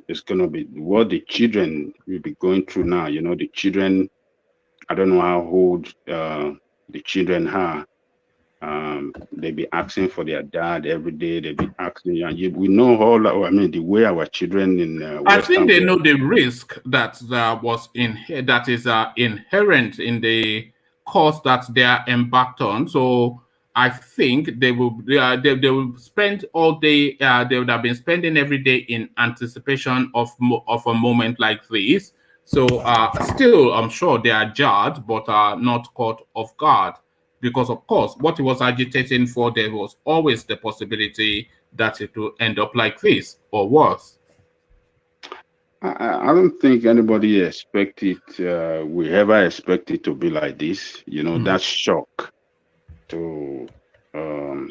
it's going to be what the children will be going through now. The children, I don't know how old the children are. They be asking for their dad every day. They be asking, and we know all. I mean, the way our children in I think Western they know world. the risk that that is inherent in the course that they are embarked on. So I think they will spend all day. They would have been spending every day in anticipation of of a moment like this. So still, I'm sure they are jarred, but are not caught off guard because, of course, what he was agitating for, there was always the possibility that it will end up like this or worse. I don't think anybody expect it. We ever expect it to be like this. That shock to um,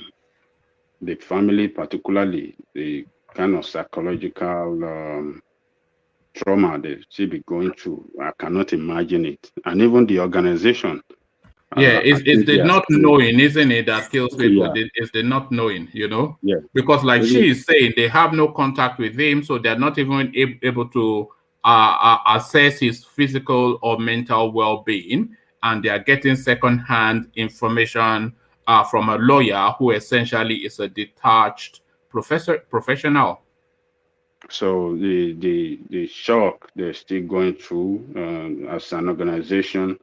the family, particularly the kind of psychological trauma they still be going through. I cannot imagine it. And even the organization, Yeah, I it's think the they are not still, knowing, isn't it, that kills people? yeah, It's the not knowing, yeah. because like she Even, is saying, they have no contact with him, so they're not even able to assess his physical or mental well-being, and they are getting second-hand information from a lawyer who essentially is a detached professional. so the shock they're still going through as an organization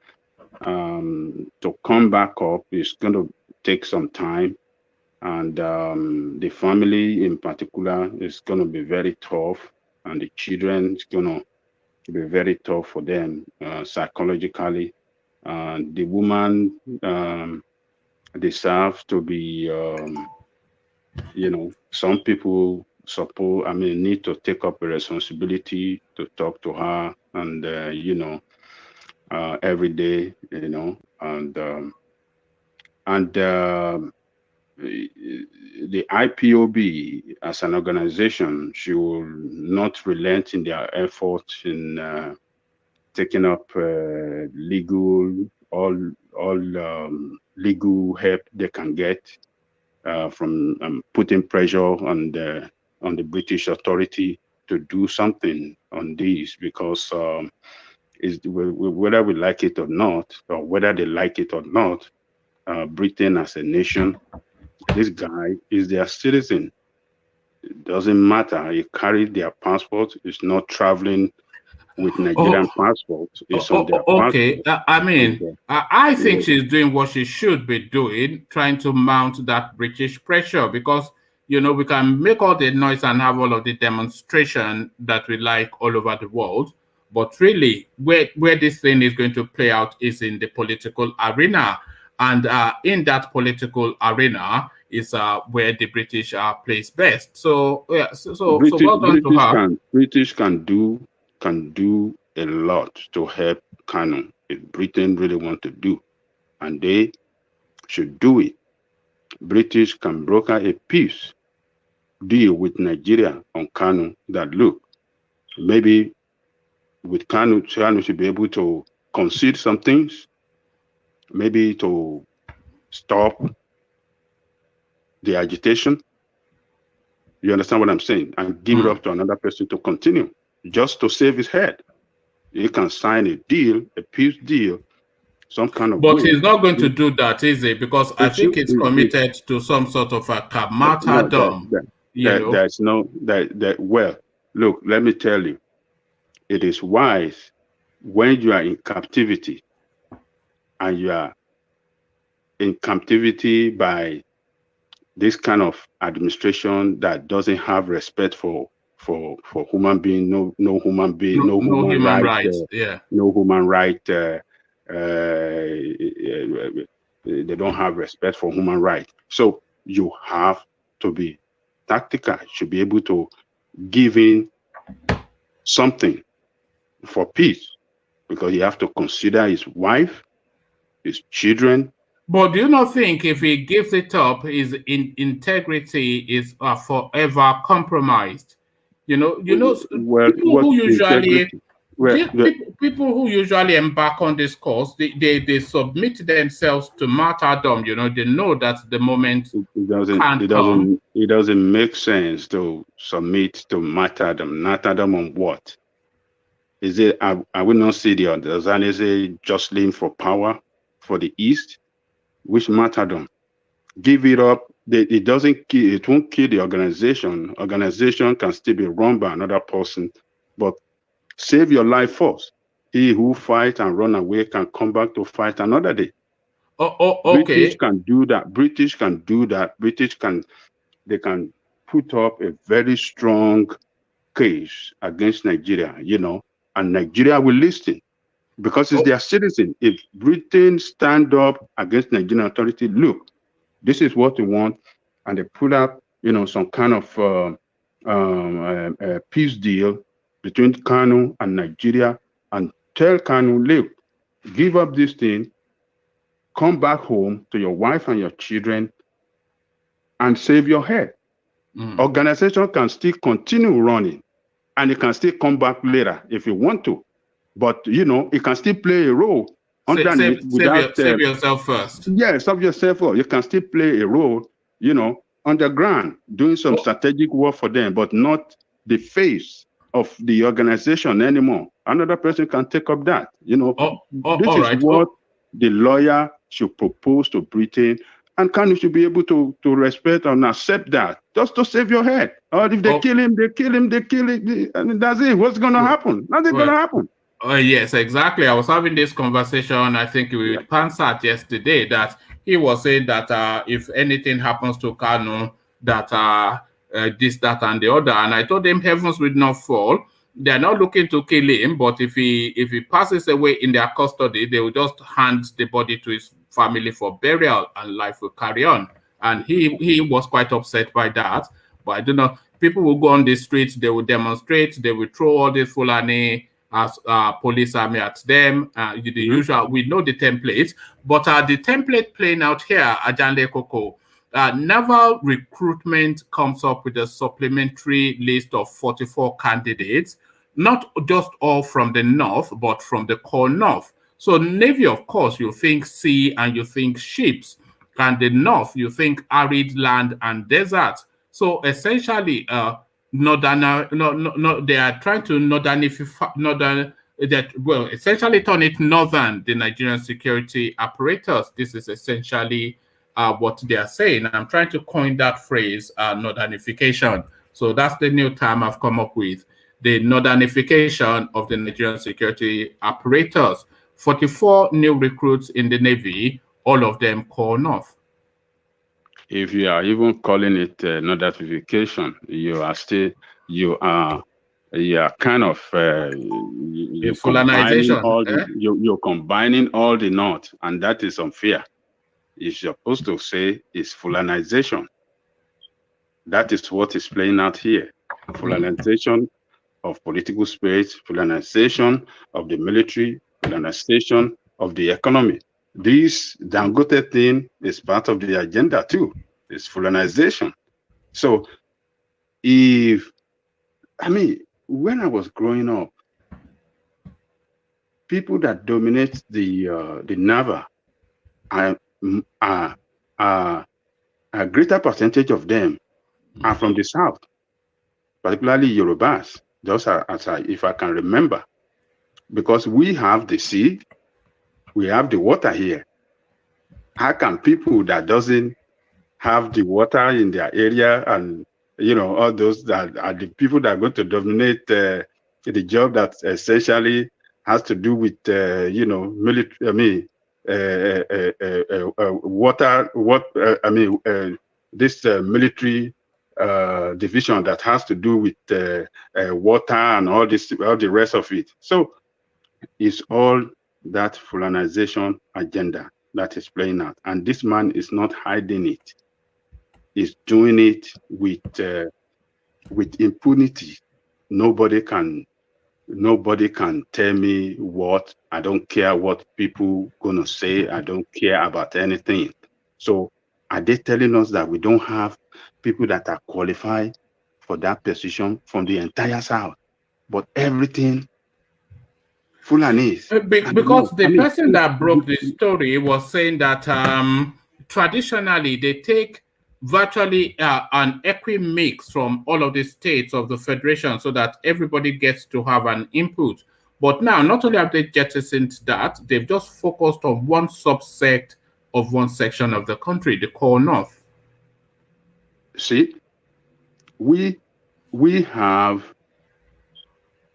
to come back up is going to take some time, and the family in particular is going to be very tough, and the children is going to be very tough for them psychologically. The woman deserves to be, some people suppose, I mean, need to take up a responsibility to talk to her, and every day, and the IPOB as an organization should not relent in their efforts in taking up legal all legal help they can get from putting pressure on the British authority to do something on this, because whether we like it or not, or whether they like it or not, Britain as a nation, this guy is their citizen. It doesn't matter. He carried their passport. It's not traveling with Nigerian Oh, passport. It's on their okay. passport. I And mean, I think yeah, she's doing what she should be doing, trying to mount that British pressure because, we can make all the noise and have all of the demonstration that we like all over the world. But really, where this thing is going to play out is in the political arena. And in that political arena is where the British are placed best. So, yeah, so British well done to her. British can do a lot to help Kano if Britain really want to do, and they should do it. British can broker a peace deal with Nigeria on Kano, that look, maybe with Kano should be able to concede some things, maybe to stop the agitation. You understand what I'm saying? And give it Mm. up to another person to continue, just to save his head. He can sign a deal, a peace deal, some kind of But way. he's not going to do that, is he? Because I It should, think it's committed to some sort of a no, martyrdom, there's no, that, well, look, let me tell you, it is wise when you are in captivity, and you are in captivity by this kind of administration that doesn't have respect for human being, no human being, No, no no human human right, rights. Yeah. no human right. They don't have respect for human right. So you have to be tactical. You should be able to give in something for peace, because you have to consider his wife, his children. But do you not think if he gives it up, his integrity is forever compromised? Well, People what who usually integrity? Well, People who usually embark on this course, they submit themselves to martyrdom. They know that the moment it doesn't can't come. it doesn't make sense to submit to martyrdom. Martyrdom on what? Is it, I will not see the others, and is it jostling for power for the East? Which martyrdom? Give it up. It doesn't kill, it won't kill the organization. Organization can still be run by another person, but save your life first. He who fight and run away can come back to fight another day. British Okay. can do that. British can do that. British can, they can put up a very strong case against Nigeria, and Nigeria will listen because it's Oh, their citizen. If Britain stand up against Nigerian authority, look, this is what we want, and they put up, some kind of peace deal between Kanu and Nigeria, and tell Kanu, look, give up this thing, come back home to your wife and your children, and save your head. mm. Organization can still continue running, and it can still come back later if you want to. But it can still play a role underneath without Save yourself first. yeah, stop yourself up. You can still play a role, underground, doing some Oh, strategic work for them, but not the face of the organization anymore. Another person can take up that. This all is right. what the lawyer should propose to Britain, and can you should be able to respect and accept that, just to save your head. Or if they Oh, kill him, they kill him, they kill it, and that's it. What's gonna happen? Nothing's well, gonna happen. yes, exactly. I was having this conversation, I think, Yeah. with Pansat yesterday, that he was saying that if anything happens to Kanu, that this, that, and the other. And I told him heavens will not fall. They're not looking to kill him, but if he passes away in their custody, they will just hand the body to his family for burial, and life will carry on. And he was quite upset by that. But I don't know. People will go on the streets, they will demonstrate, they will throw all this Fulani as police army at them. The Mhm. usual, we know the template, but the template playing out here, Ajanle Koko, naval recruitment comes up with a supplementary list of 44 candidates, not just all from the north, but from the core north. So Navy, of course, you think sea and you think ships, and the north, you think arid land and desert. So essentially, no, they are trying to essentially turn it northern, the Nigerian security apparatus. This is essentially what they are saying. I'm trying to coin that phrase, northernification. So that's the new term I've come up with, the northernification of the Nigerian security apparatus. 44 new recruits in the Navy, all of them core north. If you are even calling it notification, you are kind of A you combining fulanization. all the Eh? you're combining all the not, and that is unfair. You're supposed to say it's fulanization. That is what is playing out here. Fulanization of political space, fulanization of the military, fulanization of the economy. This Dangote thing is part of the agenda too. It's fulanization. So if when I was growing up, people that dominate the naval are, are, are a greater percentage of them are from the south, particularly Yorubas. Those are, if I can remember, because we have the sea, we have the water here. How can people that doesn't have the water in their area, and all those that are the people that are going to dominate the job that essentially has to do with military, water, this military division that has to do with water and all the rest of it. So it's all that fulanization agenda that is playing out, and this man is not hiding it. He's doing it with impunity. Nobody can nobody can tell me what. I don't care what people gonna say. I don't care about anything. So are they telling us that we don't have people that are qualified for that position from the entire South? But everything Fulanis. And Because no, the I mean, person that broke the story was saying that traditionally they take virtually an equi mix from all of the states of the federation so that everybody gets to have an input. But now, not only have they jettisoned that, they've just focused on one subset of one section of the country, the core north. see, we we have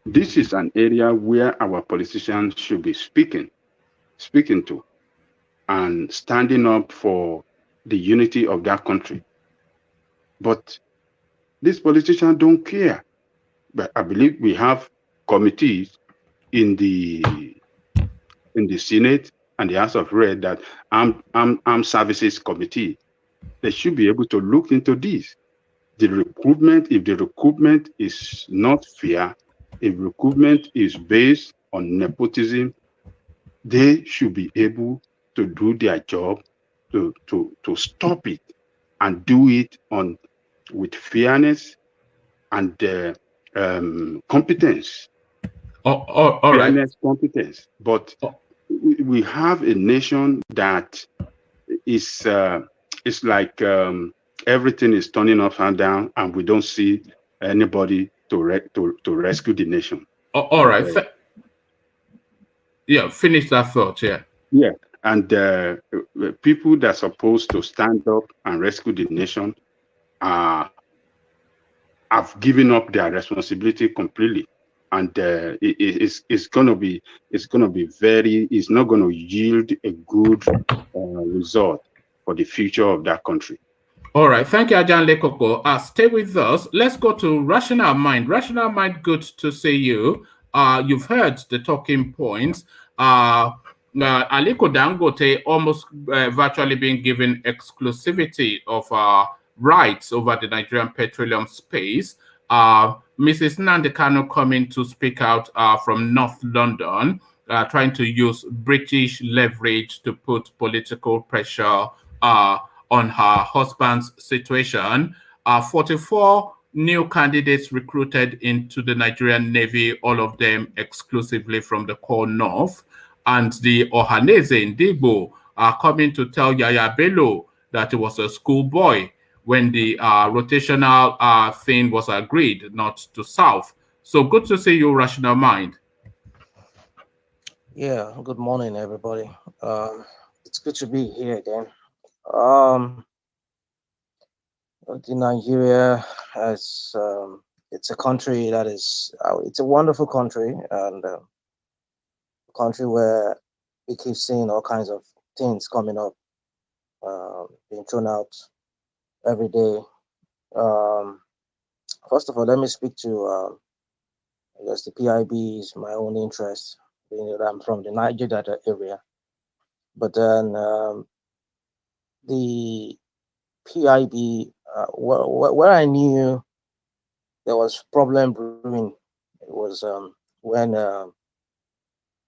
this is an area where our politicians should be speaking to and standing up for the unity of that country. But these politicians don't care. But I believe we have committees in the Senate and the House of Rep that armed services committee. They should be able to look into this. The recruitment, if the recruitment is not fair, if recruitment is based on nepotism, they should be able to do their job to stop it and do it on with fairness and competence. All right. Fairness, competence. But Oh, we have a nation that is it's like everything is turning upside down, and we don't see anybody to rescue the nation. all And right. Yeah, finish that thought. Yeah. yeah, and people that are supposed to stand up and rescue the nation uh, have given up their responsibility completely, and it's gonna be very. It's not gonna yield a good result for the future of that country. All right, thank you, Ajan Lekoko. Stay with us. Let's go to Rational Mind. Rational Mind, good to see you. You've heard the talking points. Aliko Dangote almost virtually being given exclusivity of rights over the Nigerian petroleum space. Mrs. Nandekano coming to speak out from North London, trying to use British leverage to put political pressure on her husband's situation. 44 new candidates recruited into the Nigerian Navy, all of them exclusively from the core north. And the Ohaneze Ndigbo are coming to tell Yaya Bello that he was a schoolboy when the rotational thing was agreed, not to south. So good to see you, Rational Mind. Yeah, good morning, everybody. It's good to be here again. Um, the Nigeria has it's a country that is it's a wonderful country, and a country where we keep seeing all kinds of things coming up, being thrown out every day. Um, First of all, let me speak to I guess the PIB's my own interest, being that I'm from the Niger Delta area. But then the PIB, where I knew there was problem brewing, it was when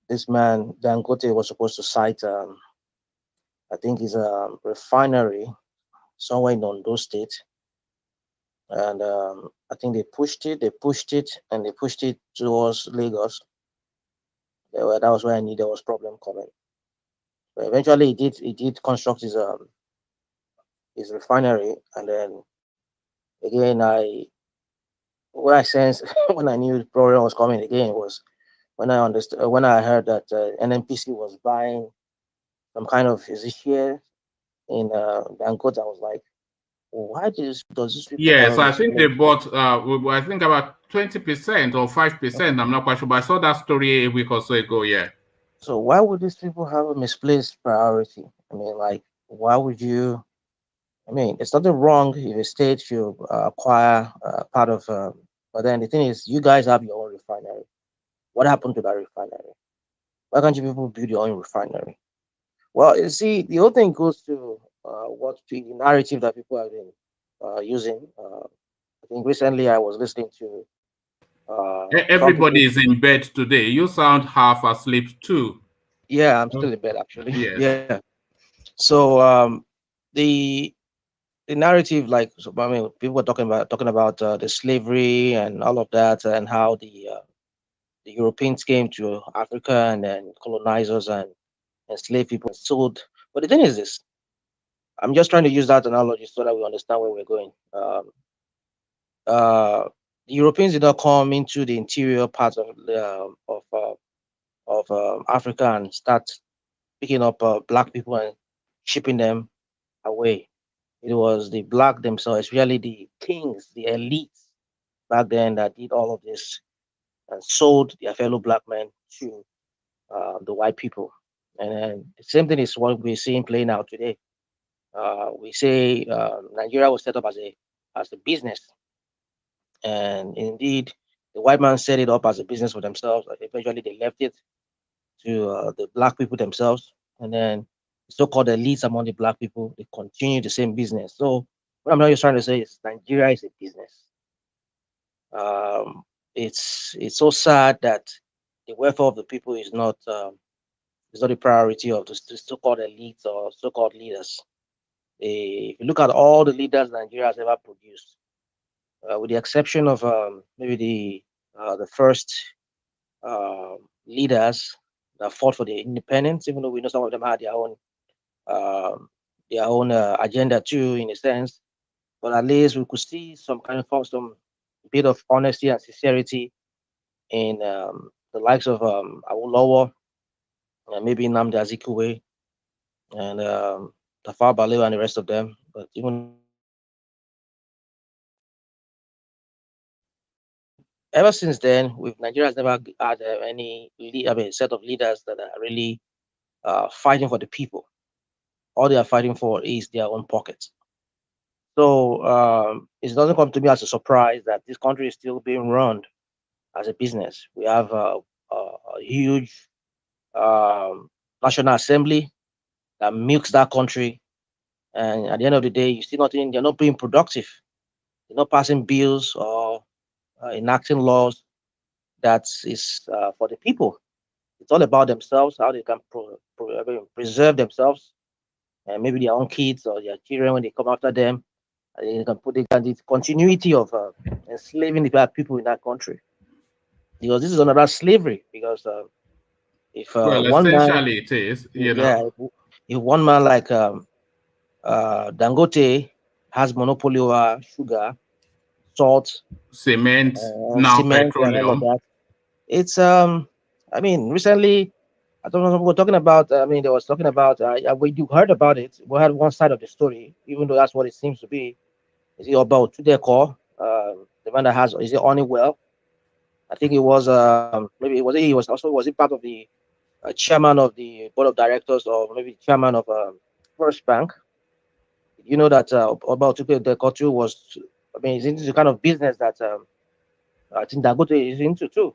this man Dangote was supposed to site, I think, his refinery somewhere in Ondo State, and I think and they pushed it towards Lagos. That was where I knew there was problem coming. But eventually, he did construct his refinery, and then again, what I sensed when I knew the problem was coming again was when I heard that NNPC was buying some kind of his share in Dangote. I was like, why does these people have Yes, a I think they misplaced? bought, I think about 20% or 5%. I'm not quite sure, but I saw that story a week or so ago. Yeah. So why would these people have a misplaced priority? I mean, like, why would you? I mean, it's nothing wrong if a state should acquire part of. But then the thing is, you guys have your own refinery. What happened to that refinery? Why can't you people build your own refinery? Well, you see, the whole thing goes to what the narrative that people have been using. I think recently I was listening to some Everybody people. is in bed today. You sound half asleep too. Yeah, I'm Oh. still in bed actually. Yes. Yeah. So the narrative, like, so, I mean, people were talking about the slavery and all of that, and how the Europeans came to Africa and then colonizers and enslaved people and sold. But the thing is this: I'm just trying to use that analogy so that we understand where we're going. Uh, the Europeans did not come into the interior parts of Africa and start picking up black people and shipping them away. It was the black themselves, especially the kings, the elites back then that did all of this and sold their fellow black men to the white people. And then the same thing is what we're seeing playing out today. We say Nigeria was set up as a business, and indeed, the white man set it up as a business for themselves. Eventually, they left it to the black people themselves, and then the so-called elites among the black people they continue the same business. So, what I'm not just trying to say is Nigeria is a business. Um, it's so sad that the welfare of the people is not a priority of the so-called elites or so-called leaders. If you look at all the leaders Nigeria has ever produced, with the exception of maybe the first uh, leaders that fought for the independence, even though we know some of them had their own agenda too, in a sense. But at least we could see some kind of some bit of honesty and sincerity in the likes of Awolowo, maybe Nnamdi Azikiwe, and Tafawa Balewa and the rest of them. But even ever since then, Nigeria has never had I mean, set of leaders that are really fighting for the people. All they are fighting for is their own pockets. So it doesn't come to me as a surprise that this country is still being run as a business. We have a huge um, National Assembly that milks that country, and at the end of the day, you see nothing. They're not being productive. They're not passing bills or enacting laws that is for the people. It's all about themselves, how they can I mean, preserve themselves and maybe their own kids or their children when they come after them. They can put the continuity of enslaving the black people in that country, because this is another slavery. Because if Well, one man, essentially it is, yeah, if one man like Dangote has monopoly over sugar, salt, cement, now cement, and all of petroleum. that, it's I mean, recently I don't know. We were talking about. I mean, they was talking about. We you heard about it. We had one side of the story, even though that's what it seems to be. Is it about Tudeko, the man that has? Is it Honeywell? I think it was. Maybe it was. He was also. Was it part of the chairman of the board of directors, or maybe chairman of First Bank? You know that about Tudeko too was. I mean, it's into the kind of business that I think Dangote is into too.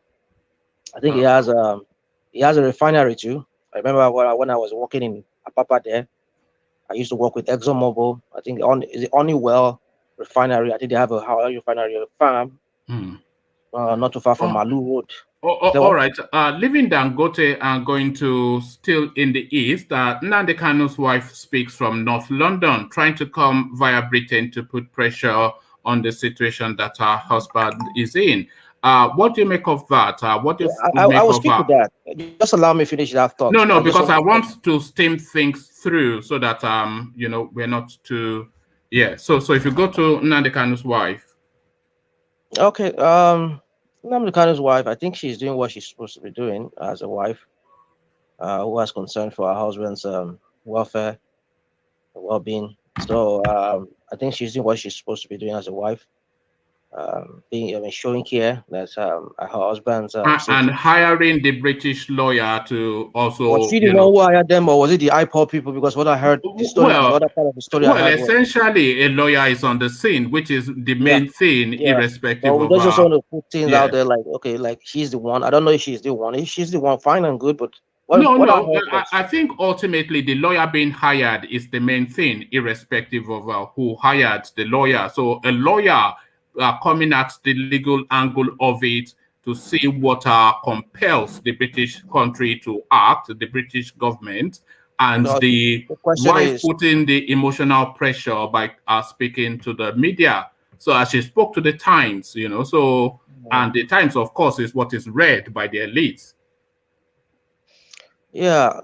I think Uh, he has a refinery too. I remember when I was working in Apapa there. I used to work with ExxonMobil. I think on is it Honeywell refinery. I think they have a oil refinery farm hmm. not too far from Oh, Malu Road. So all what? right. Leaving Dangote and going to still in the east, Nnamdi Kanu's wife speaks from North London, trying to come via Britain to put pressure on the situation that her husband is in. What do you make of that? What do Yeah, you I make will of speak to that. Just allow me finish that thought. No, I no, just because want I to talk. want to steam things through so that we're not too yeah. So if you go to Nnamdi Kanu's wife, Okay. Nnamdi Kanu's wife. I think she's doing what she's supposed to be doing as a wife, who has concern for her husband's welfare, well-being. So I think she's doing what she's supposed to be doing as a wife. Being, I mean, showing care that her husband's and safety. hiring the British lawyer to Was also, she the one who hired them, or was it the IPOP people? Because what I heard, the story, the well, other part of the story I heard was, essentially, a lawyer is on the scene, which is the yeah, main thing, yeah. But irrespective we of just want to put things out yeah. there, like, okay, like she's the one. I don't know if she's the one. If she's the one, fine and good. But No, what I no. heard I was, think ultimately the lawyer being hired is the main thing, irrespective of who hired the lawyer. So a lawyer coming at the legal angle of it to see what compels the British country to act, the British government, and no, the the question wife is, putting the emotional pressure by speaking to the media. So as she spoke to the Times, so And the Times, of course, is what is read by the elites. Yeah,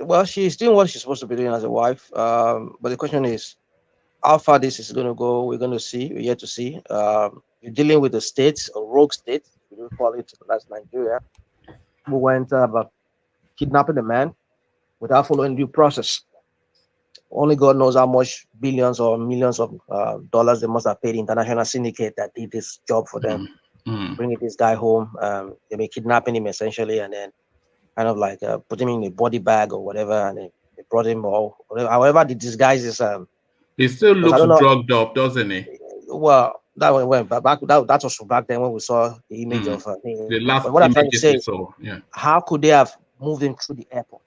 well, she's doing what she's supposed to be doing as a wife. But the question is, how far this is going to go, we're going to see. We're yet to see. You're dealing with a state, a rogue state, we do call it, that's Nigeria, who went about kidnapping a man without following due process. Only God knows how much billions or millions of dollars they must have paid the international syndicate that did this job for them, bringing this guy home. They been kidnapping him essentially, and then kind of like put him in a body bag or whatever, and they brought him all. However, the disguise is. He still looks I don't know, drugged up, doesn't he? well, that went back. That was back then when we saw the image of the last but what I'm trying to images say we is, saw. Yeah. how could they have moved him through the airport?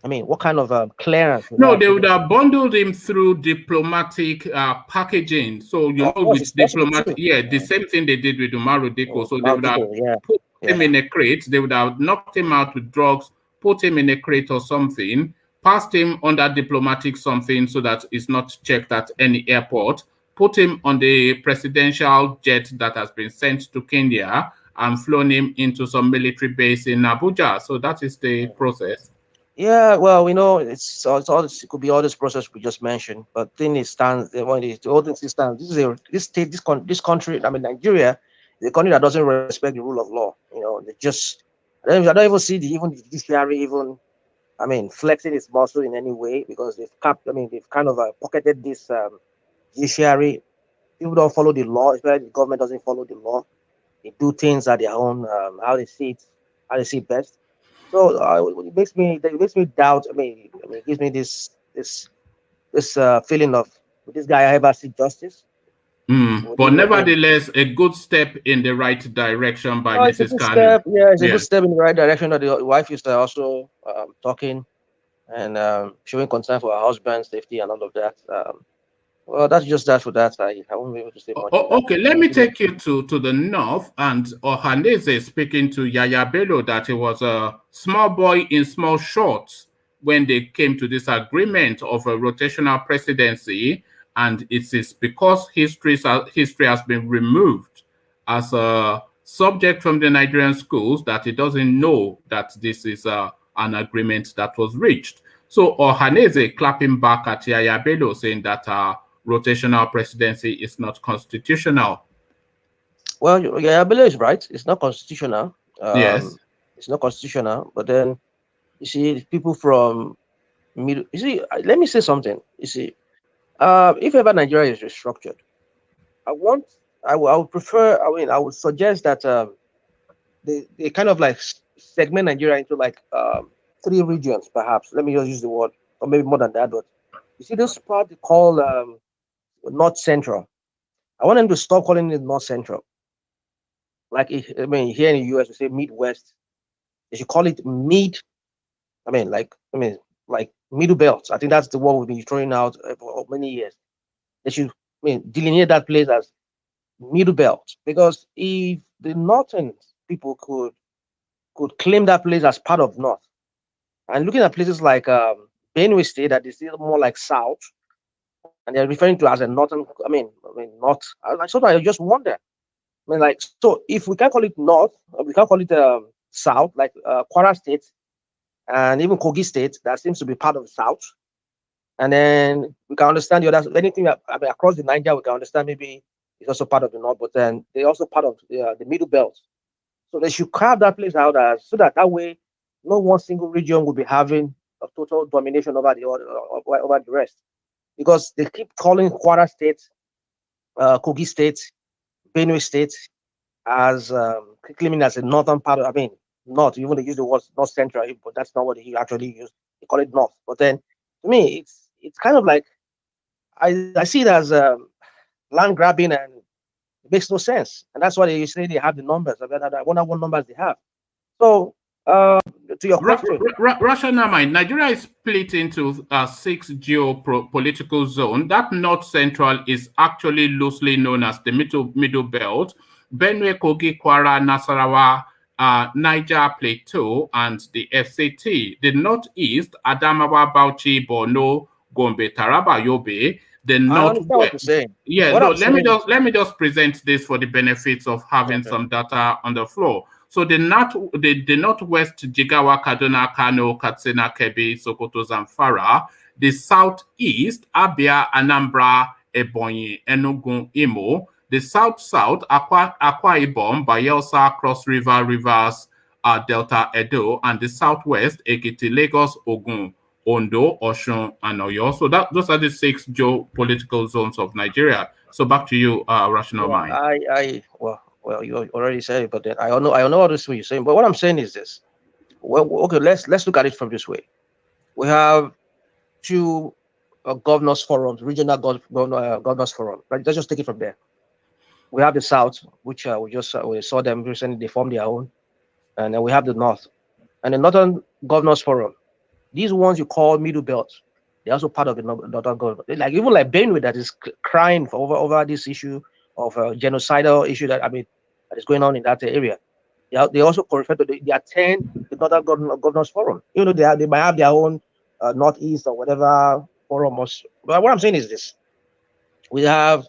I mean, what kind of clearance? No, they would have bundled him through diplomatic packaging. So you know, with diplomatic, the same thing they did with Umaru Diko. So they would have put him in a crate. They would have knocked him out with drugs, put him in a crate or something, passed him under diplomatic something so that it's not checked at any airport, put him on the presidential jet that has been sent to Kenya, and flown him into some military base in Abuja. So that is the process. Yeah, well, we know it's all it could be all this process we just mentioned, but thing is stands when the whole thing stands. This state, this country. I mean, Nigeria is a country that doesn't respect the rule of law. You know, they just I don't even see even the judiciary even. I mean, flexing its muscle in any way because they've they've kind of pocketed this judiciary. People don't follow the law, especially the government doesn't follow the law. They do things at their own how they see it best. So it makes me doubt. I mean, it gives me this feeling of, would this guy ever see justice? But nevertheless, a good step in the right direction by Mrs. Kanu. It's a good step in the right direction. That the wife is also talking and showing concern for her husband's safety and all of that. Well, that's just that for that. I won't be able to say much. Okay, let me take you to the north. And Ohaneze speaking to Yaya Bello that he was a small boy in small shorts when they came to this agreement of a rotational presidency. And it is because history has been removed as a subject from the Nigerian schools that he doesn't know that this is an agreement that was reached. So Ohaneze clapping back at Yaya Bello saying that rotational presidency is not constitutional. Well, Yaya Bello is right. It's not constitutional. Yes. It's not constitutional. But then, you see, people from middle. You see, let me say something. You see, if ever Nigeria is restructured, I would prefer. I mean, I would suggest that they kind of like segment Nigeria into like 3 regions, perhaps. Let me just use the word, or maybe more than that. But you see, this part they call North Central. I want them to stop calling it North Central. Like, I mean, here in the US, we say Midwest. They should call it Mid. Like Middle Belt. I think that's the word we've been throwing out for many years. They should, delineate that place as Middle Belt, because if the northern people could claim that place as part of North, and looking at places like Benue State that is still more like South, and they're referring to as a northern. North. I just wonder. So if we can call it North, we can call it South, like Kwara State, and even Kogi State, that seems to be part of the South. And then we can understand the other, anything across the Niger, we can understand maybe it's also part of the North, but then they're also part of the Middle Belt. So they should carve that place out so that way, no one single region will be having a total domination over the rest. Because they keep calling Kwara State, Kogi State, Benue State as claiming as a northern part of, North, even they use the word North Central, but that's not what he actually used. They call it North. But then, to me, it's kind of like, I see it as land grabbing, and it makes no sense. And that's why they say they have the numbers. I wonder what numbers they have. So, to your question, Russia now, Nigeria is split into 6 geopolitical zones. That North Central is actually loosely known as the Middle Belt. Benue, Kogi, Kwara, Nasarawa, Niger Plateau, and the FCT. The Northeast, Adamawa, Bauchi, Borno, Gombe, Taraba, Yobe. The I understand what you're northwest. saying. Yeah, What no, I'm saying, let me just present this for the benefits of having okay, some data on the floor. So the northwest, Jigawa, Kaduna, Kano, Katsina, Kebbi, Sokoto, Zamfara. The southeast, Abia, Anambra, Ebonyi, Enugu, Imo. The south, Akwa Ibom, Bayelsa, Cross River, Rivers, Delta, Edo, and the southwest, Ekiti, Lagos, Ogun, Ondo, Osun, and Oyo. So those are the 6 geopolitical zones of Nigeria. So back to you, Rational yeah, Mind. well, you already said it, but then I know all this what you're saying. But what I'm saying is this. Well, okay, let's look at it from this way. We have two governors forums, regional governors forum. Right? Let's just take it from there. We have the South, which we saw them recently. They formed their own, and then we have the North and the Northern Governors Forum. These ones you call Middle Belt, they're also part of the Northern Government. Like even like Benue that is crying for over this issue of genocidal issue that is going on in that area. They also refer to they attend the Northern Governors Forum. You know they might have their own Northeast or whatever forum. But what I'm saying is this: we have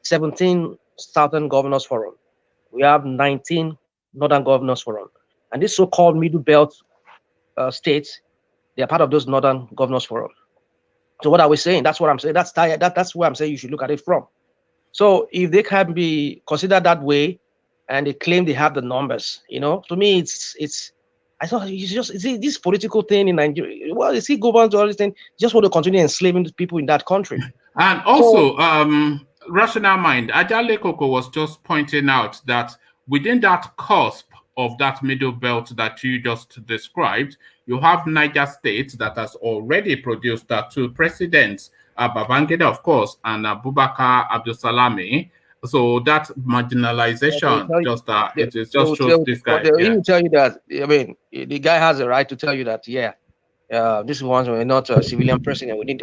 17 Southern Governors Forum. We have 19 Northern Governors Forum, and this so-called Middle Belt states, they are part of those Northern Governors Forum. So what are we saying? That's what I'm saying. That's where I'm saying you should look at it from. So if they can be considered that way, and they claim they have the numbers, to me it's. I thought it's just this political thing in Nigeria. Well, you see, governments all this thing just want to continue enslaving people in that country. And So also, Rational Mind, Ajale Koko was just pointing out that within that cusp of that middle belt that you just described, you have Niger State that has already produced 2 presidents, Babangida, of course, and Abubakar Abdulsalami. So that they'll marginalization tell you, just they, it is they just will shows tell, this well, guy. they'll Yeah. even tell you that. I mean, the guy has a right to tell you that. Yeah, this ones were not a civilian president. We need.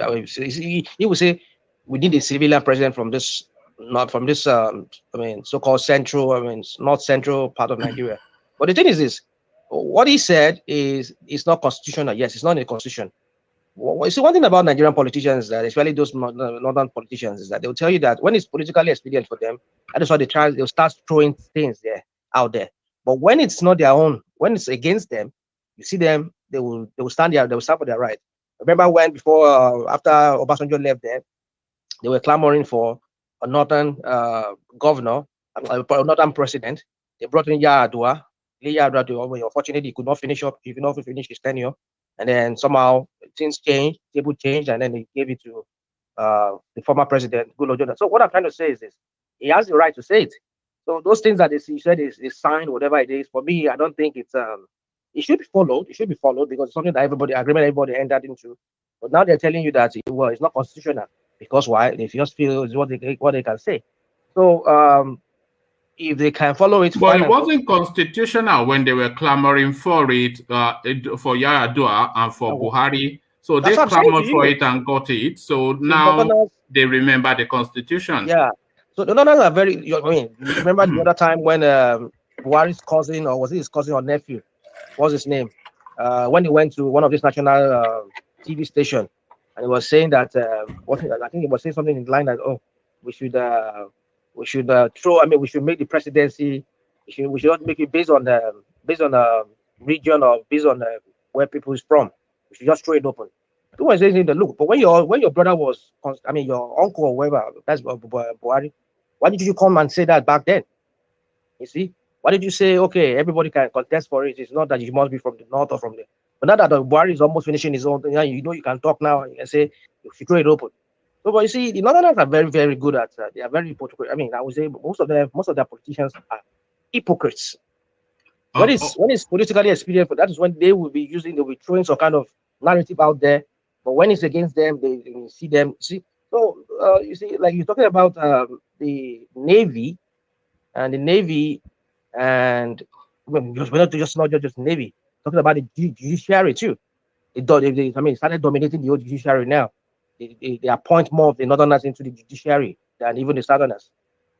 He would say we need a civilian president from this, not from this. So-called central. North central part of Nigeria. But the thing is this: what he said is it's not constitutional. Yes, it's not in the constitution. You see, one thing about Nigerian politicians, that especially those northern politicians, is that they'll tell you that when it's politically expedient for them, that is why they'll start throwing things out there. But when it's not their own, when it's against them, you see them, they will stand there, they will stand for their right. Remember when before after Obasanjo left there, they were clamoring for a northern governor, a northern president. They brought in Yar'Adua. Yar'Adua, unfortunately, he could not finish up. He could not finish his tenure, and then somehow things changed, table changed, and then they gave it to the former president, Goodluck Jonathan. So what I'm trying to say is this: he has the right to say it. So those things that he said is signed, whatever it is. For me, I don't think it should be followed. It should be followed because it's something that everybody entered into. But now they're telling you that it's not constitutional because why? They just feel is what they can say. So if they can follow it, But fine it and good. wasn't constitutional when they were clamoring for it, for Yar'Adua and for Well, Buhari. So that's they what I'm saying to clamored for you. it and got it. So The now Northerners, they remember the constitution. yeah. So the Northerners are very. You remember the other time when Buhari's cousin, or was it his cousin or nephew? What's his name? When he went to one of these national TV station, and he was saying that I think he was saying something in line that we should throw. We should make the presidency. We should not make it based on region or based on where people is from. We should just throw it open. Who was saying that look, but when your brother was, your uncle or whoever, that's Buhari, why did you come and say that back then? You see, why did you say, okay, everybody can contest for it? It's not that you must be from the north or from the. But now that the Buhari is almost finishing his own thing, you can talk now and you can say you should throw it open. So, but you see, the Northerners are very, very good at. They are very hypocrite. I would say most of their politicians are hypocrites. When Uh, it's when it's politically expedient, that is when they'll be throwing some kind of narrative out there. But when it's against them, they see them. See, so you see, like you're talking about the Navy and the Navy and we're not just Navy. Talking about the judiciary too. Started dominating the old judiciary now. They appoint more of the Northerners into the judiciary than even the Southerners,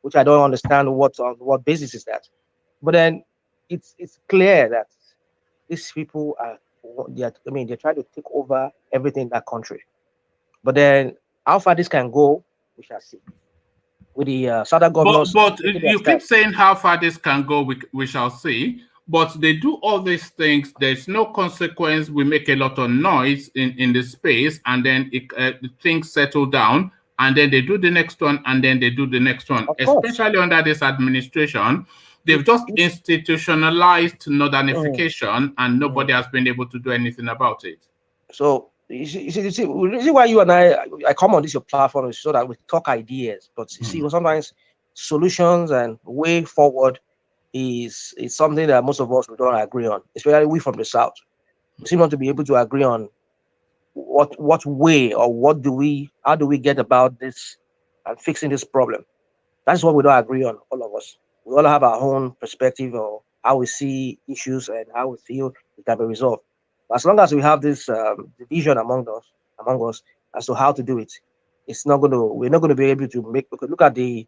which I don't understand on what basis is that. But then it's clear that these people they're trying to take over everything in that country. But then How far this can go, we shall see. With the Southern governors But taking their you keep stand. saying how far this can go, we shall see. But they do all these things. There's no consequence. We make a lot of noise in the space, and then things settle down, and then they do the next one, and then they do the next one. Of course, Especially under this administration, they've if just if institutionalized mm, northern and nobody mm. has been able to do anything about it. So the reason why you and I come on this your platform is so that we talk ideas. But you see, Mm. sometimes solutions and way forward is something that most of us we don't agree on, especially we from the south. We seem not to be able to agree on what way or what do we how do we get about this and fixing this problem. That's what we don't agree on, all of us. We all have our own perspective or how we see issues and how we feel it can be resolved. As long as we have this division among us as to how to do it, it's not going to. We're not going to be able to make. Because look at the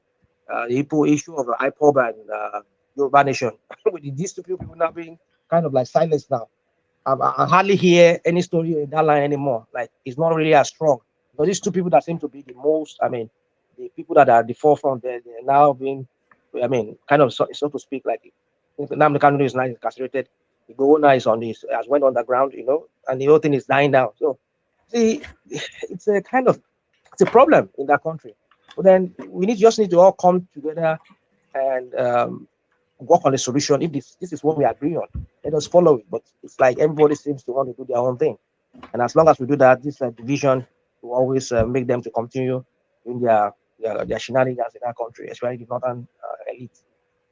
issue of the IPOB and Yoruba Nation. With these two people now being kind of like silenced now, I hardly hear any story in that line anymore. Like it's not really as strong. But these two people that seem to be the most, I mean, the people that are at the forefront, they're now being, I mean, kind of so to speak, like Namdi Kanu is now incarcerated. The governor is on this, has went underground, and the whole thing is dying down. So, see, it's a kind of it's a problem in that country. But then we just need to all come together and work on a solution. If this is what we agree on, let us follow it. But it's like everybody seems to want to do their own thing, and as long as we do that, this division will always make them to continue in their shenanigans in our country, especially the northern elite.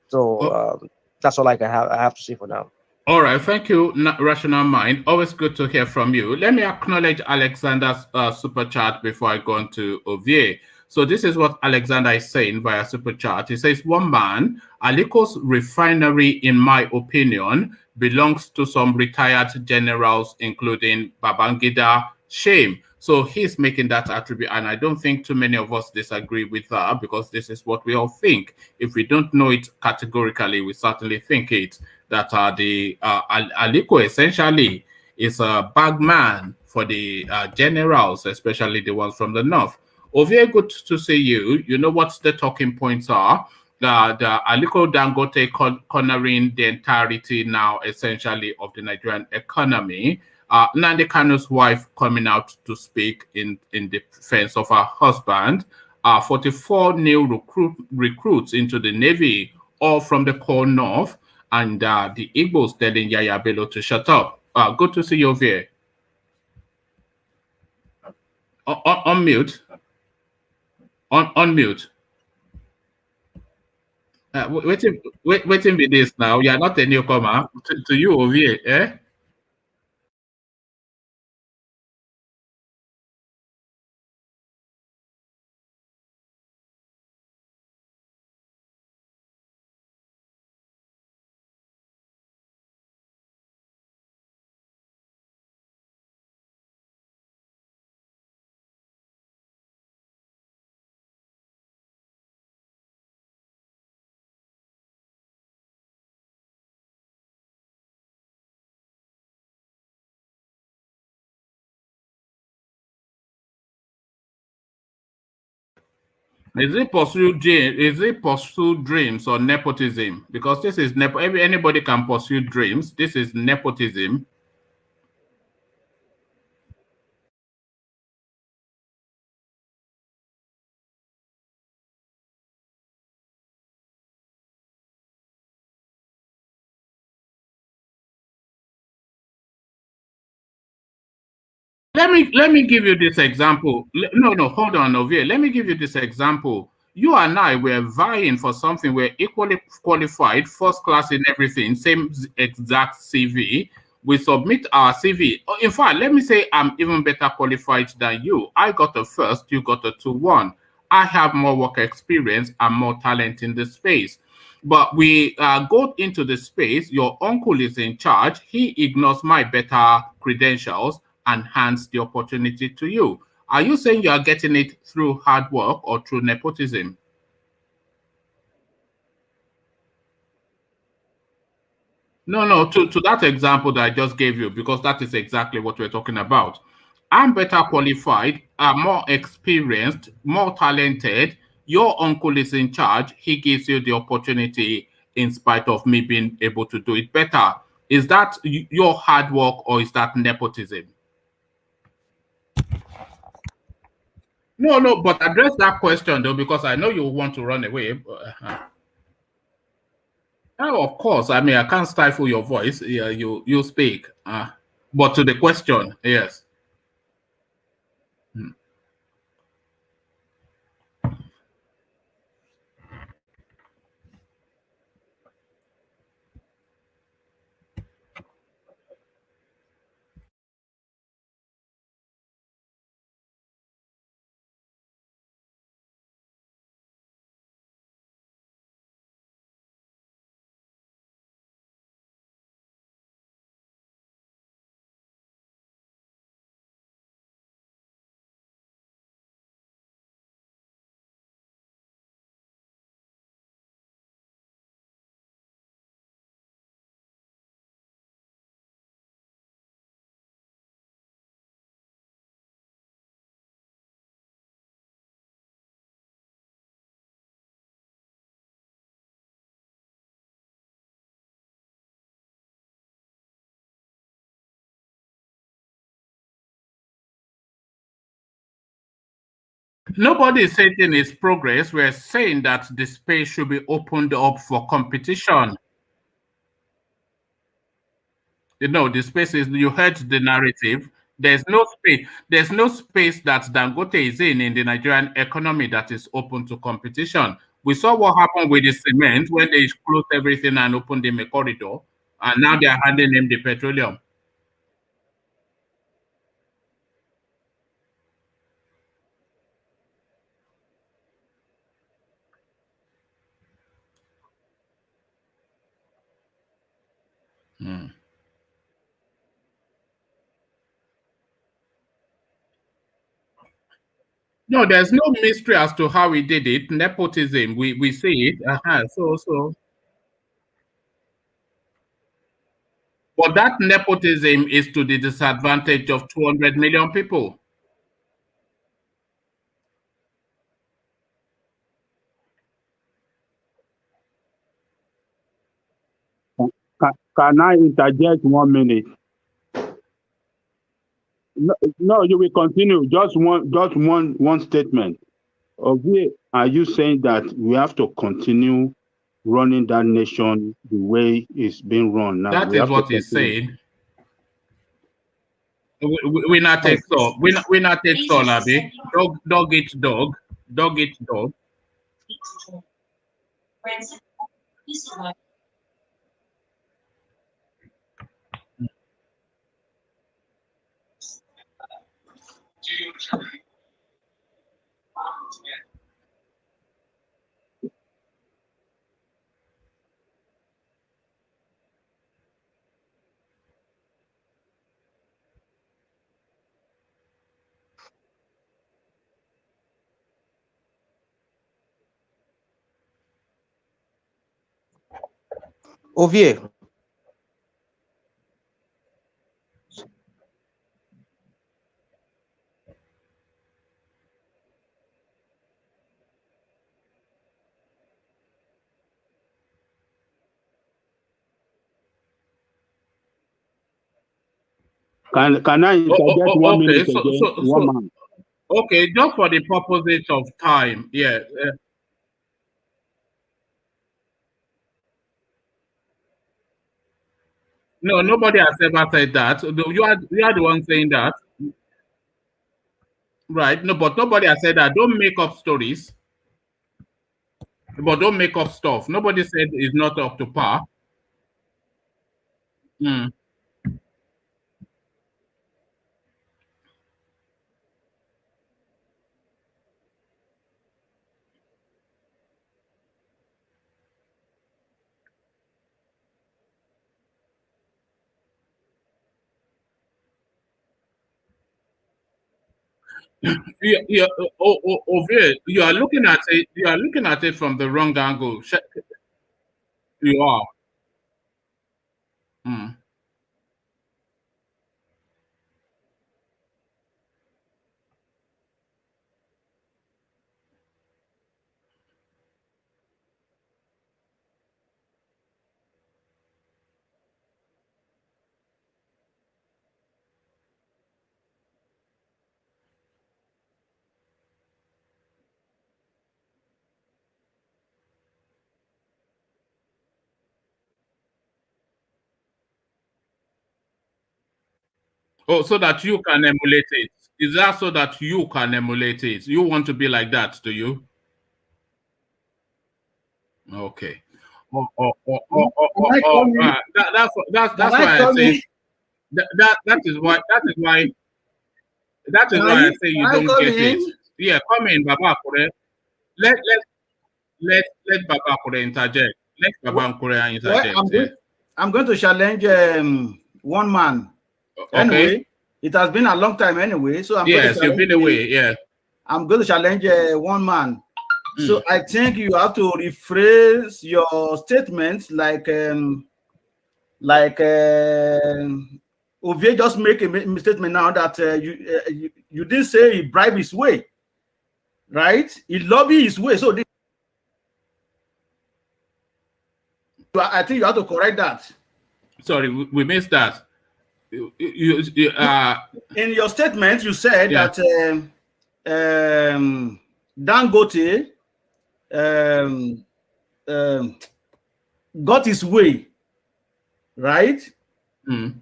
So that's all I have to say for now. All right, thank you, Rational Mind. Always good to hear from you. Let me acknowledge Alexander's super chat before I go on to Ovie. So this is what Alexander is saying via super chat. He says, one man, Aliko's refinery, in my opinion, belongs to some retired generals, including Babangida. Shame. So he's making that attribute, and I don't think too many of us disagree with that because this is what we all think. If we don't know it categorically, we certainly think it. That the Aliko essentially is a bagman for the generals, especially the ones from the north. Very good to see you. You know what the talking points are. The Aliko Dangote cornering the entirety now, essentially, of the Nigerian economy. Nandi Kanu's wife coming out to speak in defense of her husband. 44 new recruits into the Navy, all from the core north, and the Igbos telling Yaya Bello to shut up. Good to see you here. On mute. On mute. Waiting with this now. You are not a newcomer. To you over here, eh? Is it pursue dreams or nepotism? Because this is anybody can pursue dreams. This is nepotism. Let me give you this example. No, hold on, Ovie. Let me give you this example. You and I were vying for something. We're equally qualified, first class in everything, same exact CV. We submit our CV. In fact, let me say I'm even better qualified than you. I got a first, you got a 2-1. I have more work experience and more talent in the space. But we go into the space. Your uncle is in charge. He ignores my better credentials and hands the opportunity to you. Are you saying you are getting it through hard work or through nepotism? No, to that example that I just gave you, because that is exactly what we're talking about. I'm better qualified, I'm more experienced, more talented. Your uncle is in charge. He gives you the opportunity in spite of me being able to do it better. Is that your hard work or is that nepotism? No, no, but address that question though, because I know you want to run away. Oh, of course. I mean, I can't stifle your voice. Yeah, you speak. But to the question, yes. Hmm. Nobody is saying it's progress. We're saying that the space should be opened up for competition. The space is, you heard the narrative. There's no space. There's no space that Dangote is in the Nigerian economy that is open to competition. We saw what happened with the cement when they closed everything and opened him a corridor, and now they're handing him the petroleum. Hmm. No, there's no mystery as to how he did it. Nepotism, we see it. But that nepotism is to the disadvantage of 200 million people. Can I interject 1 minute? No, no, you will continue. Just one statement. Obie, are you saying that we have to continue running that nation the way it's being run now? That We is have to what he's continue. saying. We not take so. We not take so, Abi. Dog eat dog. Dog eat dog. Ovie, Can I interject one Okay. minute again? One man. Okay. Just for the purposes of time, yeah. No, nobody has ever said that. You are the one saying that, right? No, but nobody has said that. Don't make up stories, but don't make up stuff. Nobody said it's not up to par. Hmm. Ovie, you are looking at it. You are looking at it from the wrong angle. You are. Hmm. Oh, so that you can emulate it. Is that so that you can emulate it? You want to be like that, do you? Okay. That's I why I come say in? that is why I say you Can I don't come get it. in? Yeah, come in, Baba Kure. Let Baba Kure interject. Let Baba Kure Well, interject. I'm going to challenge one man. Okay. Anyway, it has been a long time anyway, so I'm going to Yes, you've challenge been away. Yeah. I'm going to challenge one man. So Mm. I think you have to rephrase your statements like Ovie just make a statement now that you didn't say he bribed his way, right? He lobby his way. So I think you have to correct that. Sorry, we missed that. In your statement, you said Yeah. that Dangote got his way, right? Mm.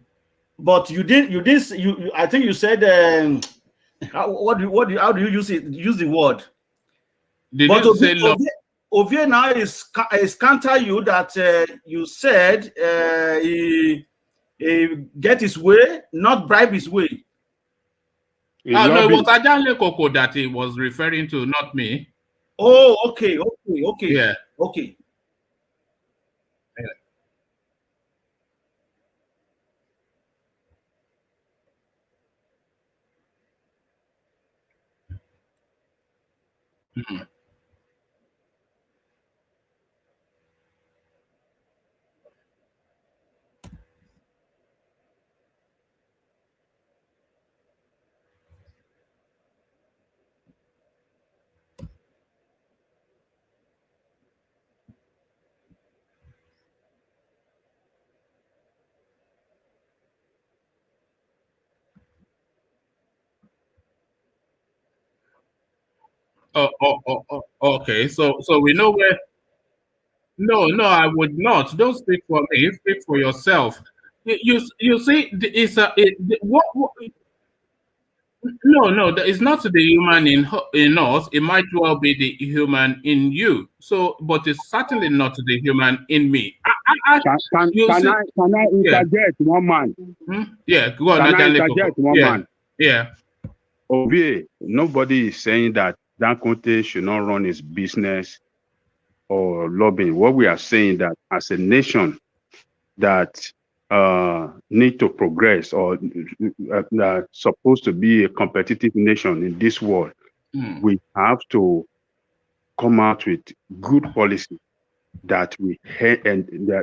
But you didn't. You I think you said how do you use it? Use the word. Did But you say love? Ovie now is counter you that you said he get his way, not bribe his way. No, it was Ajale Koko that he was referring to, not me. Oh, okay. Yeah. Okay. Mm. Okay. So we know where. No, I would not. Don't speak for me. Speak for yourself. You see, it's what no, it's not the human in us. It might well be the human in you. So, but it's certainly not the human in me. You see, Can I yeah, interject one man? yeah. Go on, Can I Ajanle Koko. interject one Yeah, man? yeah. Ovie, nobody is saying that Dangote should not run his business or lobbying. What we are saying that as a nation that need to progress or supposed to be a competitive nation in this world, we have to come out with good policy that we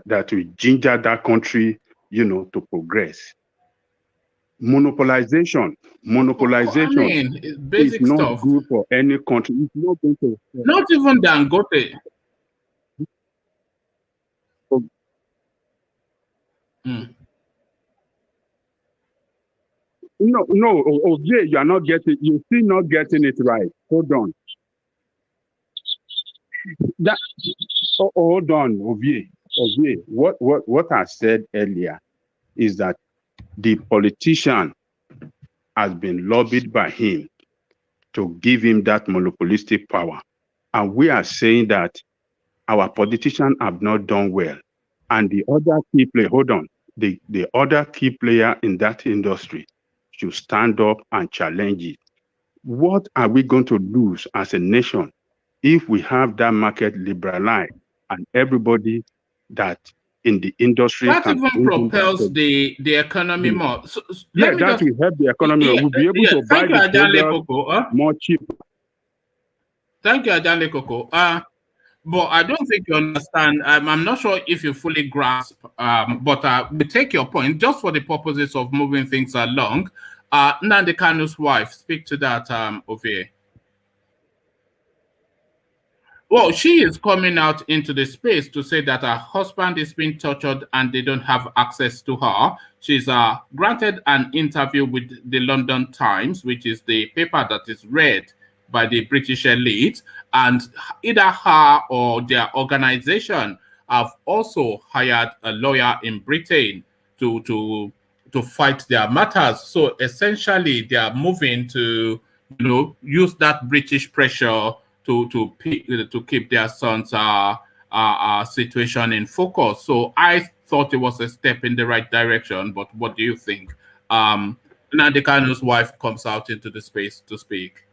that we ginger that country, to progress. Monopolization I mean, it's is basic not stuff. good for any country. It's not going to. Not even Dangote. Mm. No, Ovie, you are not getting. You're still not getting it right. Hold on. That. Hold on, Ovie. What I said earlier is that the politician has been lobbied by him to give him that monopolistic power. And we are saying that our politicians have not done well. And the other key player, hold on, the other key player in that industry should stand up and challenge it. What are we going to lose as a nation if we have that market liberalized and everybody that in the industry That can even bring in propels the economy the- more. So yeah, let me that just will help the economy. yeah, We'll be able yeah. to buy Thank you, the Ajanle product Koko. more cheap. Thank you, Ajanle Koko. But I don't think you understand. I'm not sure if you fully grasp. But we take your point just for the purposes of moving things along. Nnamdi Kanu's wife, speak to that, Ovie. Well, she is coming out into the space to say that her husband is being tortured and they don't have access to her. She's granted an interview with the London Times, which is the paper that is read by the British elite, and either her or their organization have also hired a lawyer in Britain to to fight their matters. So essentially, they are moving to use that British pressure to keep their sons' situation in focus. So I thought it was a step in the right direction. But what do you think? Nnamdi Kanu's wife comes out into the space to speak.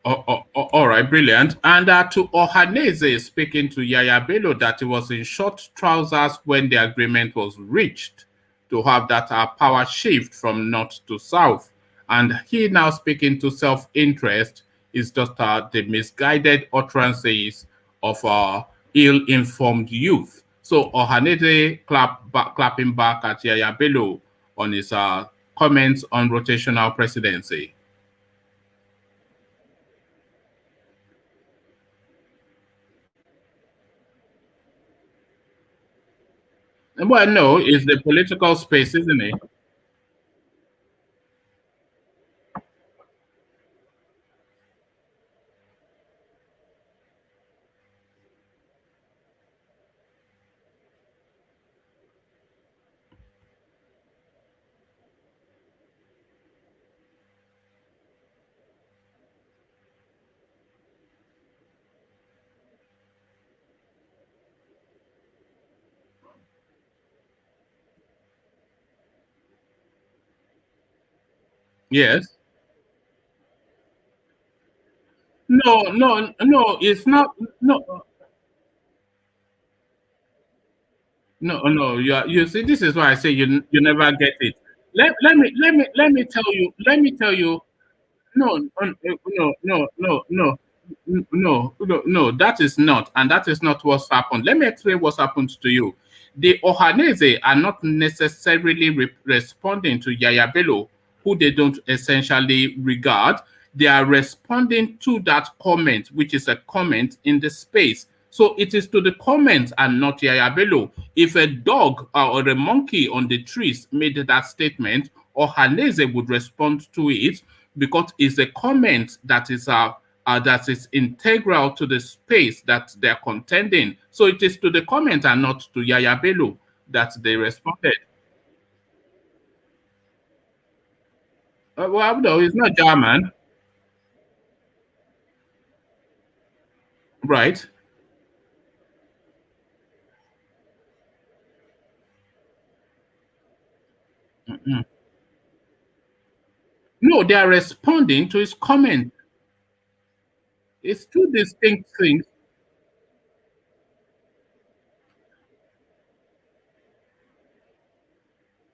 All right, brilliant. And to Ohaneze speaking to Yaya Bello that he was in short trousers when the agreement was reached to have that power shift from north to south. And he now speaking to self-interest is just the misguided utterances of ill-informed youth. So Ohaneze clapping back at Yaya Bello on his comments on rotational presidency. Well, no, it's the political space, isn't it? Yes. No, no, no, it's not. No, no. You see, this is why I say you never get it. Let me tell you. No, no. That is not, and that is not what's happened. Let me explain what's happened to you. The Ohanese are not necessarily responding to Yaya Bello, who they don't essentially regard. They are responding to that comment, which is a comment in the space. So it is to the comment and not Yaya Bello. If a dog or a monkey on the trees made that statement, Ohanese would respond to it because it's a comment that is integral to the space that they're contending. So it is to the comment and not to Yaya Bello that they responded. Well, no, it's not German, right? Mm-mm. No, they are responding to his comment. It's two distinct things.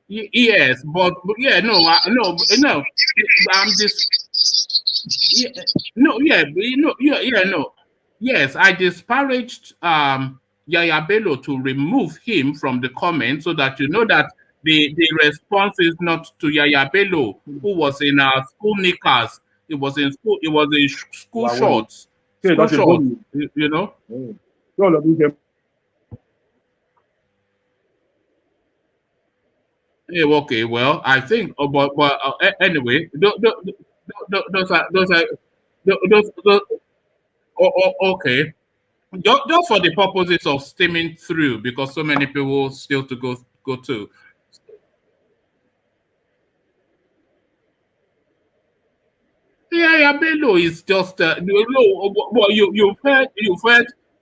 Yes, but yeah, no. I'm this. Yeah, no, yeah, no. Yes, I disparaged Yaya Bello to remove him from the comment so that you know that the response is not to Yaya Bello, who was in school knickers. It was in school. It was in school shorts. School shorts. You know. Yeah, okay. Well, I think. But anyway, those are those. Okay. Just for the purposes of steaming through, because so many people still to go to. Yeah, Bello is just well, you've heard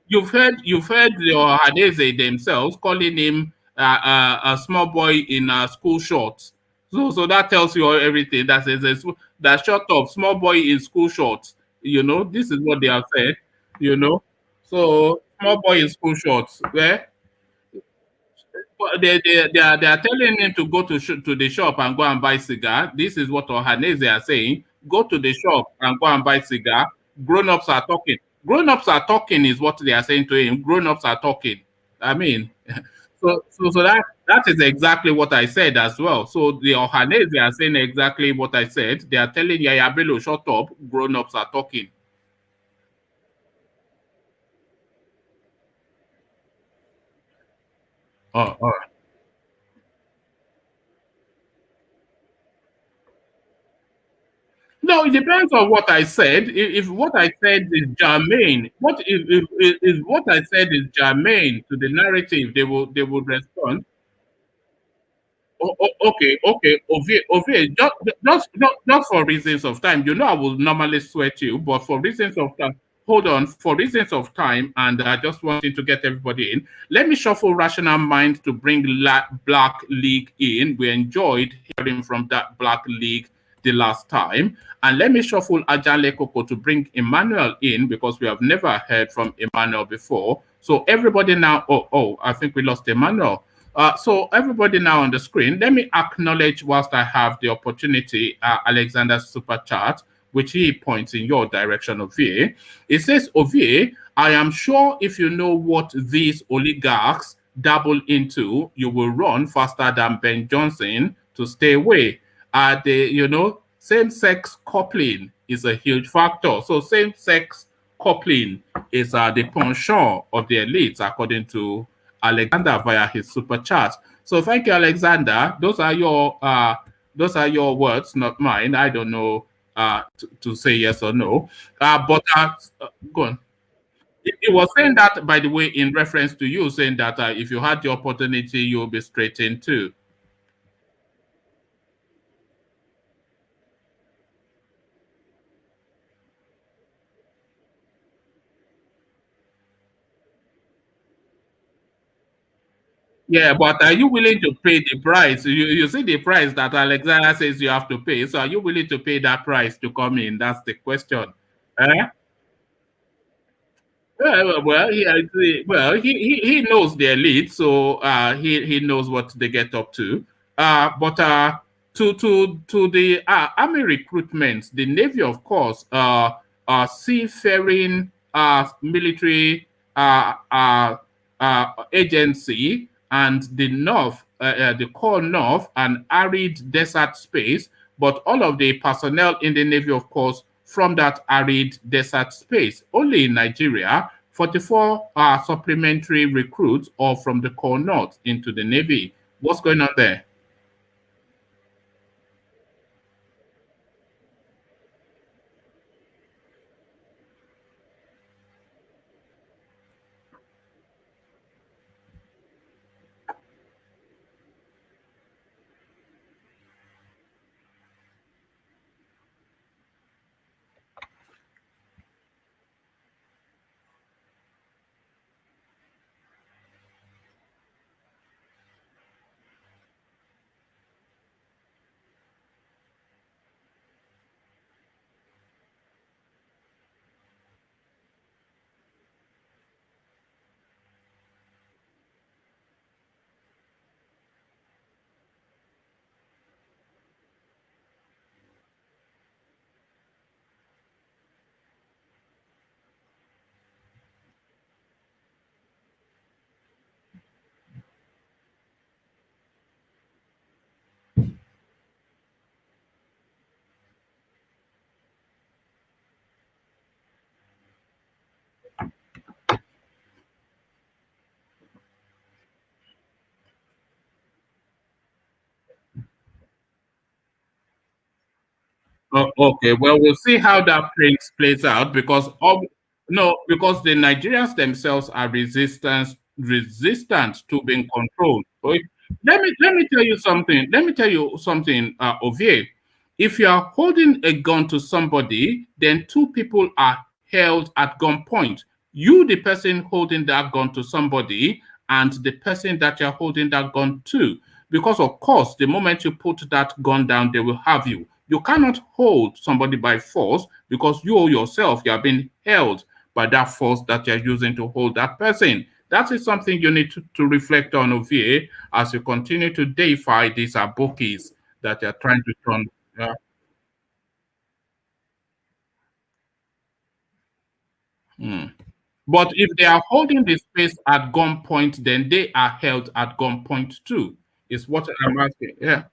your Hadeze themselves calling him a small boy in school shorts. So that tells you everything. That says that short of small boy in school shorts. This is what they have said. You know, so small boy in school shorts. Where they are telling him to go to the shop and go and buy cigar. This is what Ohaneze are saying. Go to the shop and go and buy cigar. Grown-ups are talking. Grown-ups are talking is what they are saying to him. Grown-ups are talking. I mean, so that is exactly what I said as well. So the Ohanese are saying exactly what I said. They are telling Yaya Bello, shut up. Grown-ups are talking. Oh. No, it depends on what I said. If what I said is germane, if what I said is germane to the narrative, they will respond. Okay. Ovie, just for reasons of time. You know, I will normally sweat you, but for reasons of time, hold on. For reasons of time, and I just wanting to get everybody in. Let me shuffle Rational Mind to bring Black League in. We enjoyed hearing from that Black League the last time. And let me shuffle Ajale Koko to bring Emmanuel in because we have never heard from Emmanuel before. So everybody now, I think we lost Emmanuel. So everybody now on the screen, let me acknowledge whilst I have the opportunity, Alexander's super chat, which he points in your direction, Ovie. It says, Ovie, I am sure if you know what these oligarchs dabble into, you will run faster than Ben Johnson to stay away. Same-sex coupling is a huge factor. So same-sex coupling is the penchant of the elites, according to Alexander via his super chat. So thank you, Alexander. Those are your words, not mine. I don't know to say yes or no. But go on. He was saying that, by the way, in reference to you, saying that if you had the opportunity, you'll be straight in too. Yeah, but are you willing to pay the price? You see the price that Alexander says you have to pay. So are you willing to pay that price to come in? That's the question. Eh? He knows the elite, so he knows what they get up to. But to the army recruitment, the Navy, of course, seafaring military agency, and the North, the core North, and arid desert space. But all of the personnel in the Navy, of course, from that arid desert space. Only in Nigeria, 44 supplementary recruits or from the core North into the Navy. What's going on there? Okay, well, we'll see how that plays out because no, because the Nigerians themselves are resistant to being controlled. Okay? Let me tell you something. Let me tell you something, Ovie. If you are holding a gun to somebody, then two people are held at gunpoint. You, the person holding that gun to somebody, and the person that you're holding that gun to. Because, of course, the moment you put that gun down, they will have you. You cannot hold somebody by force because you yourself, you are being held by that force that you're using to hold that person. that is something you need to reflect on, Ovie, as you continue to deify these bookies that you're trying to turn. But if they are holding the space at gunpoint, then they are held at gunpoint too, is what I'm asking. Yeah.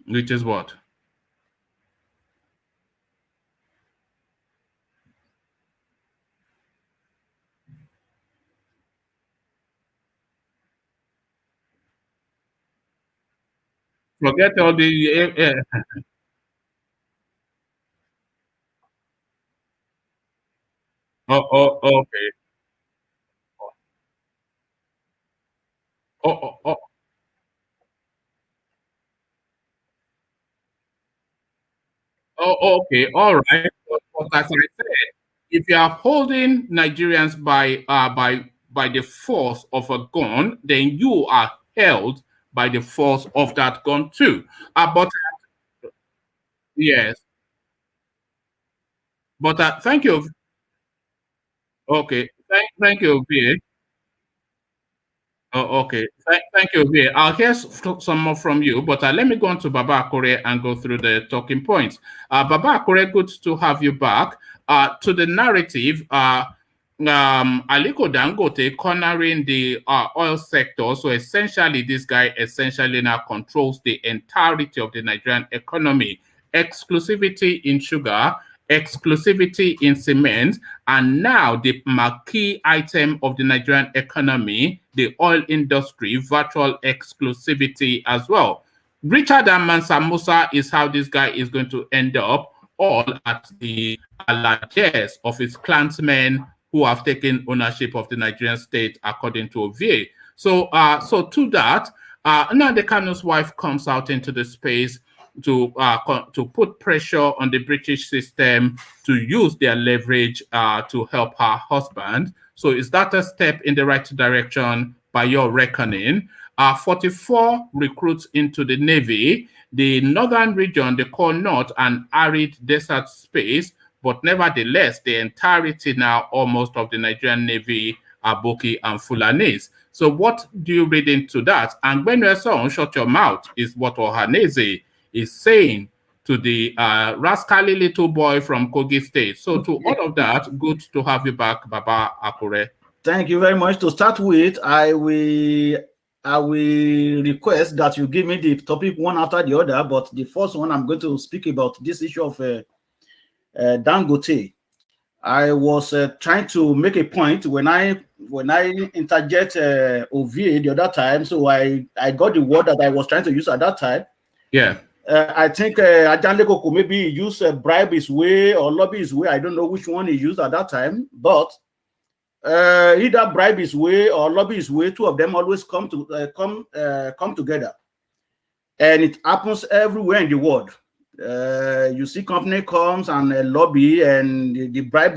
Which is what? Forget all the. Okay. Oh, okay. All right. But as I said, if you are holding Nigerians by the force of a gun, then you are held by the force of that gun too. But yes, but thank you. Okay, thank you, VA. Oh, okay. Thank you, VA. I'll hear some more from you, but let me go on to Baba Akure and go through the talking points. Baba Akure, good to have you back. To the narrative, Aliko Dangote cornering the oil sector. So essentially, this guy essentially now controls the entirety of the Nigerian economy. Exclusivity in sugar, exclusivity in cement, and now the marquee item of the Nigerian economy, the oil industry, virtual exclusivity as well. Richard and Mansa Musa is how this guy is going to end up, all at the largesse of his clansmen who have taken ownership of the Nigerian state, according to Ovie. So to that, Nnamdi Kanu's wife comes out into the space to put pressure on the British system to use their leverage to help her husband. So is that a step in the right direction by your reckoning? 44 recruits into the Navy. The northern region, they call North an arid desert space, but nevertheless, the entirety now almost of the Nigerian Navy are Boki and Fulanis. So what do you read into that? And when you're saying shut your mouth is what Ohaneze is saying to the rascally little boy from Kogi State. So to all of that, good to have you back, Baba Akure. Thank you very much. To start with, I will request that you give me the topic one after the other, but the first one I'm going to speak about this issue of Dangote. I was trying to make a point when I interject Ovie the other time, so I got the word that I was trying to use at that time. Yeah. I think Ajanle Koko maybe use bribe his way or lobby his way. I don't know which one he used at that time, but either bribe his way or lobby his way, two of them always come together, and it happens everywhere in the world. You see, company comes and lobby, and the bribe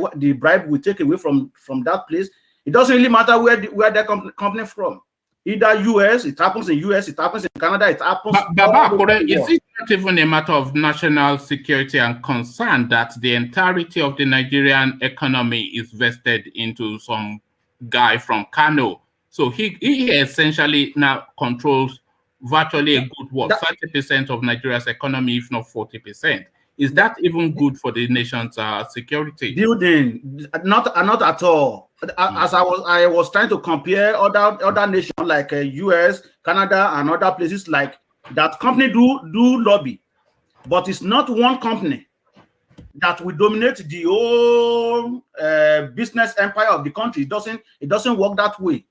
will take away from that place. It doesn't really matter where that company from. Either US, it happens in US, it happens in Canada, it happens. Baba, is it not even a matter of national security and concern that the entirety of the Nigerian economy is vested into some guy from Kano? So he essentially now controls virtually a good 30% of Nigeria's economy, if not 40%. Is that even good for the nation's security? Building, not at all. As I was trying to compare other nations like US, Canada, and other places like that. Company do lobby, but it's not one company that will dominate the whole business empire of the country. It doesn't work that way.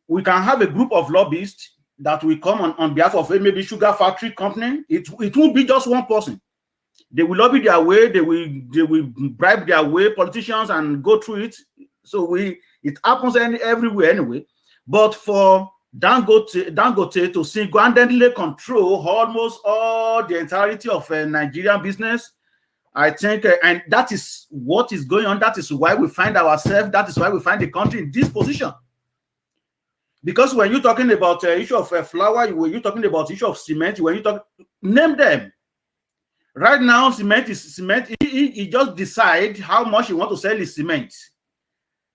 We can have a group of lobbyists that will come on behalf of maybe sugar factory company. It won't be just one person. They will lobby their way, they will bribe their way, politicians, and go through it. So it happens everywhere anyway. But for Dangote to single-handedly control almost all the entirety of Nigerian business, I think, and that is what is going on. That is why we find ourselves, that is why we find the country in this position. Because when you're talking about issue of flour, when you're talking about issue of cement, when you talk, name them. Right now, cement is cement. He just decide how much he want to sell his cement,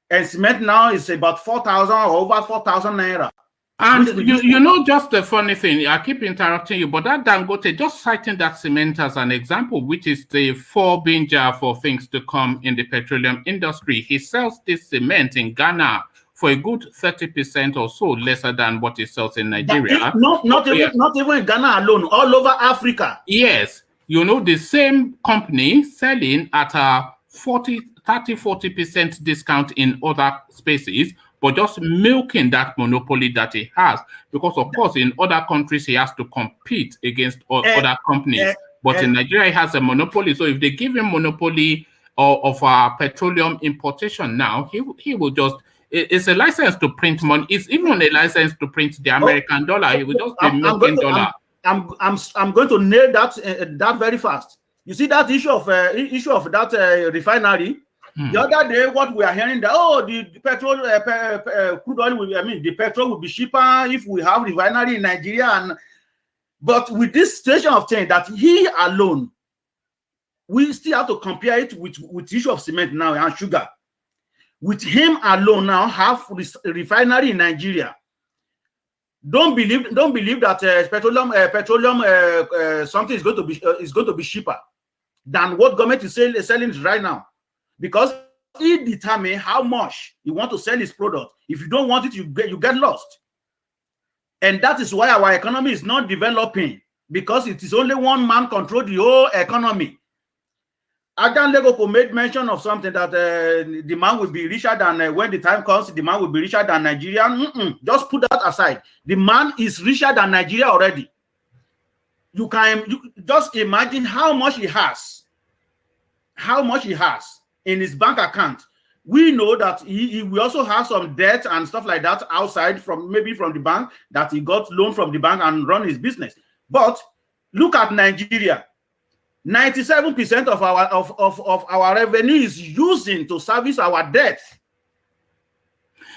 and cement now is about 4,000 or over 4,000 naira. And you know, just the funny thing, I keep interrupting you, but that Dangote, just citing that cement as an example, which is the forebinger for things to come in the petroleum industry. He sells this cement in Ghana for a good 30% or so lesser than what he sells in Nigeria. Not even in Ghana alone, all over Africa. Yes. You know, the same company selling at a 30-40% discount in other spaces, but just milking that monopoly that he has. Because, of course, in other countries, he has to compete against other companies. But in Nigeria, he has a monopoly. So if they give him monopoly of petroleum importation now, he will just... It's a license to print money. It's even a license to print the American dollar. He will just be milking dollar. I'm going to nail that very fast. You see that issue of that refinery. The other day, what we are hearing that the petrol crude oil the petrol will be cheaper if we have refinery in Nigeria. But with this situation of things that he alone, we still have to compare it with the issue of cement now and sugar. With him alone now have refinery in Nigeria. Don't believe that petroleum something is going to be cheaper than what government is selling right now, because he determine how much you want to sell his product. If you don't want it, you get lost, and that is why our economy is not developing, because it is only one man control the whole economy. Adan Legoko made mention of something that the man will be richer than when the time comes. The man will be richer than Nigeria. Just put that aside. The man is richer than Nigeria already. You just imagine how much he has. How much he has in his bank account. We know that he will also have some debt and stuff like that outside from the bank, that he got loan from the bank and run his business. But look at Nigeria. 97% of our revenue is using to service our debt.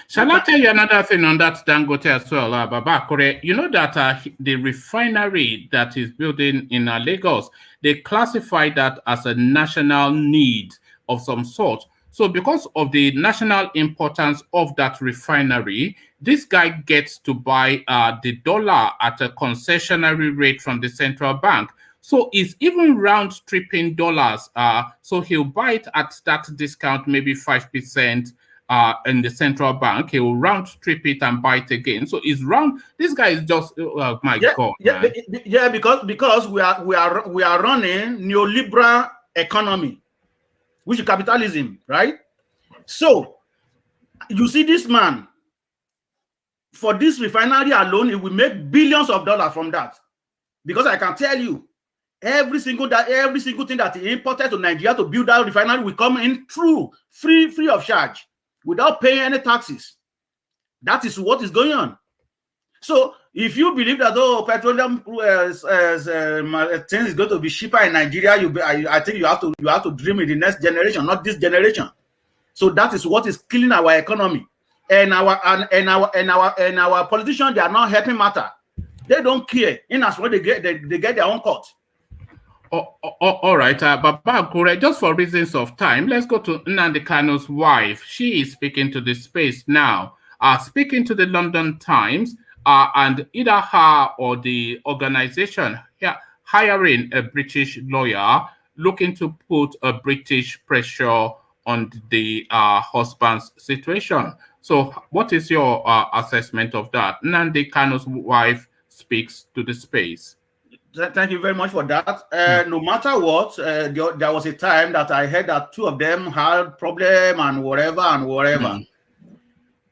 Shall I tell you another thing on that Dangote as well, Babakure? You know that the refinery that is building in Lagos, they classify that as a national need of some sort. So because of the national importance of that refinery, this guy gets to buy the dollar at a concessionary rate from the central bank. So it's even round tripping dollars. So he'll buy it at that discount, maybe 5% in the central bank. He will round trip it and buy it again. So it's round. This guy is just God. Yeah, because we are running neoliberal economy, which is capitalism, right? So you see this man, for this refinery alone, it will make billions of dollars from that. Because I can tell you, every single thing that he imported to Nigeria to build that refinery will come in through free of charge, without paying any taxes. That is what is going on. So if you believe that petroleum things is going to be cheaper in Nigeria, I think you have to dream in the next generation, not this generation. So that is what is killing our economy, and our politicians. They are not helping matter. They don't care. In as well, they get their own cut. All right, Babakure, just for reasons of time, let's go to Nnamdi Kanu's wife. She is speaking to the space now, speaking to the London Times, and either her or the organization hiring a British lawyer looking to put a British pressure on the husband's situation. So what is your assessment of that? Nnamdi Kanu's wife speaks to the space. Thank you very much for that. No matter what, there was a time that I heard that two of them had problem and whatever.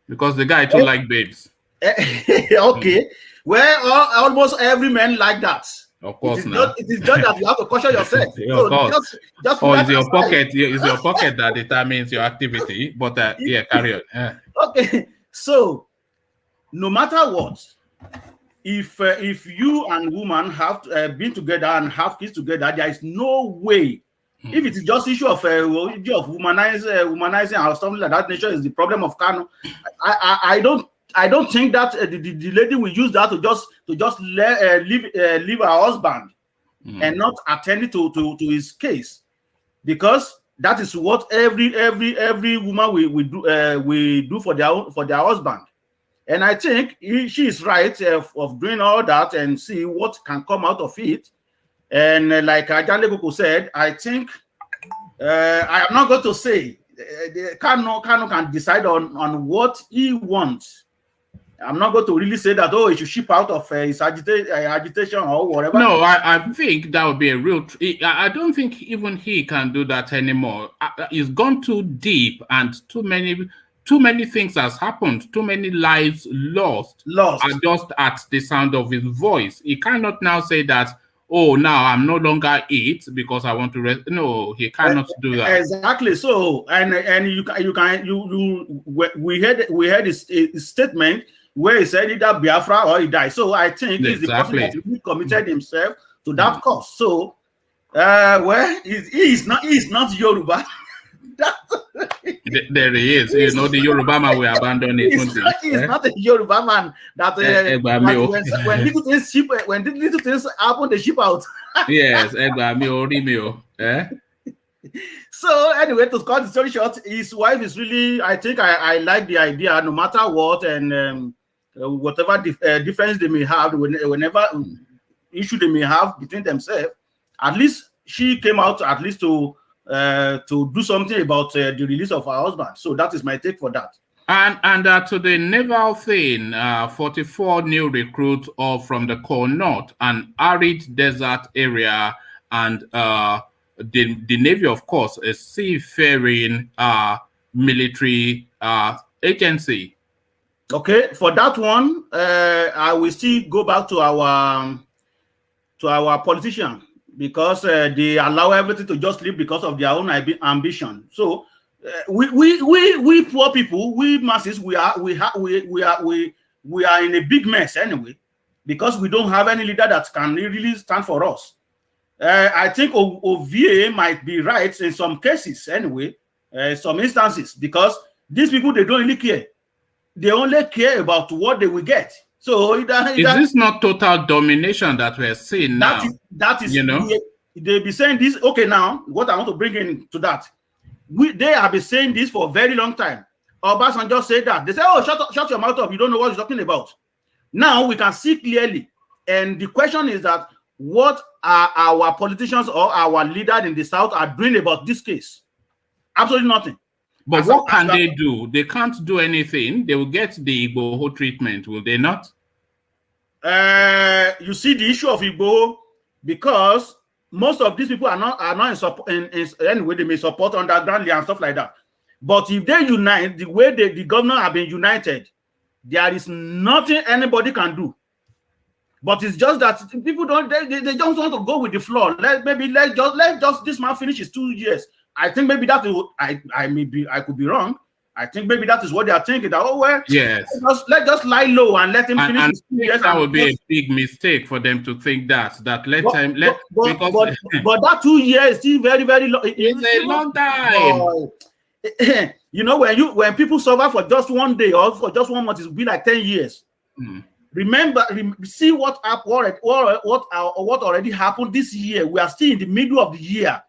Because the guy too like babes. Okay. Well, almost every man like that. Of course, it is just that you have to caution yourself. Of course. It's your pocket. It's your pocket that determines your activity. But yeah, carry on. Okay. So, no matter what, if you and woman have been together and have kids together, there is no way. If it is just issue of womanizing or something like that nature is the problem of Kanu, I don't think that the lady will use that to just leave her husband. and not attending to his case, because that is what every woman we do for their husband. And I think she is right of doing all that and see what can come out of it. And like Ajale Koko said, I think I am not going to say Kano can decide on what he wants. I'm not going to really say that, oh, he should ship out of his agitation or whatever. No, I think that would be a real... I don't think even he can do that anymore. It's gone too deep, and too many things has happened. Too many lives lost. Are just at the sound of his voice. He cannot now say that, oh, now I'm no longer it because I want to rest. No, he cannot do that. Exactly. So, and we heard his statement where he said either Biafra or he died. So I think he's the person that really committed himself to that cause. So, well, he is not Yoruba. There he is. You know, the Yoruba man will abandon it. He's not a Yoruba man that when little things happen, they ship out. Yes, So anyway, to cut the story short, his wife is really, I think I like the idea, no matter what, and whatever difference they may have, whenever issue they may have between themselves, at least she came out at least to do something about the release of her husband. So that is my take for that. And to the naval thing, 44 new recruits all from the core north, an arid desert area, and the Navy, of course, a seafaring military agency. Okay, for that one, I will still go back to our politician, because they allow everything to just live because of their own ambition. So we poor people, we masses, we are in a big mess anyway, because we don't have any leader that can really stand for us. I think OVA might be right in some cases anyway, some instances, because these people, they don't really care. They only care about what they will get. So is this not total domination that we're seeing now? That is, you know, they be saying this. Okay, now what I want to bring into that, they have been saying this for a very long time. Obasanjo said that. They say, oh, shut your mouth up, you don't know what you're talking about. Now we can see clearly, and the question is that what are our politicians or our leaders in the South are doing about this case? Absolutely nothing. But what can they do? They can't do anything. They will get the Igboho treatment, will they not? You see the issue of Igboho, because most of these people are not in support. In anyway, they may support undergroundly and stuff like that. But if they unite the way the governor have been united, there is nothing anybody can do. But it's just that people don't. They just want to go with the flow. Let just this man finish his 2 years. I think maybe that is, I could be wrong. I think maybe that is what they are thinking. That, oh well, yes, let's just lie low and let him finish his 2 years. That would be a big mistake for them to think that but that 2 years is still very, very long. It's a long time. You know, when people suffer for just 1 day or for just 1 month, it will be like 10 years. Remember, see what already happened this year. We are still in the middle of the year.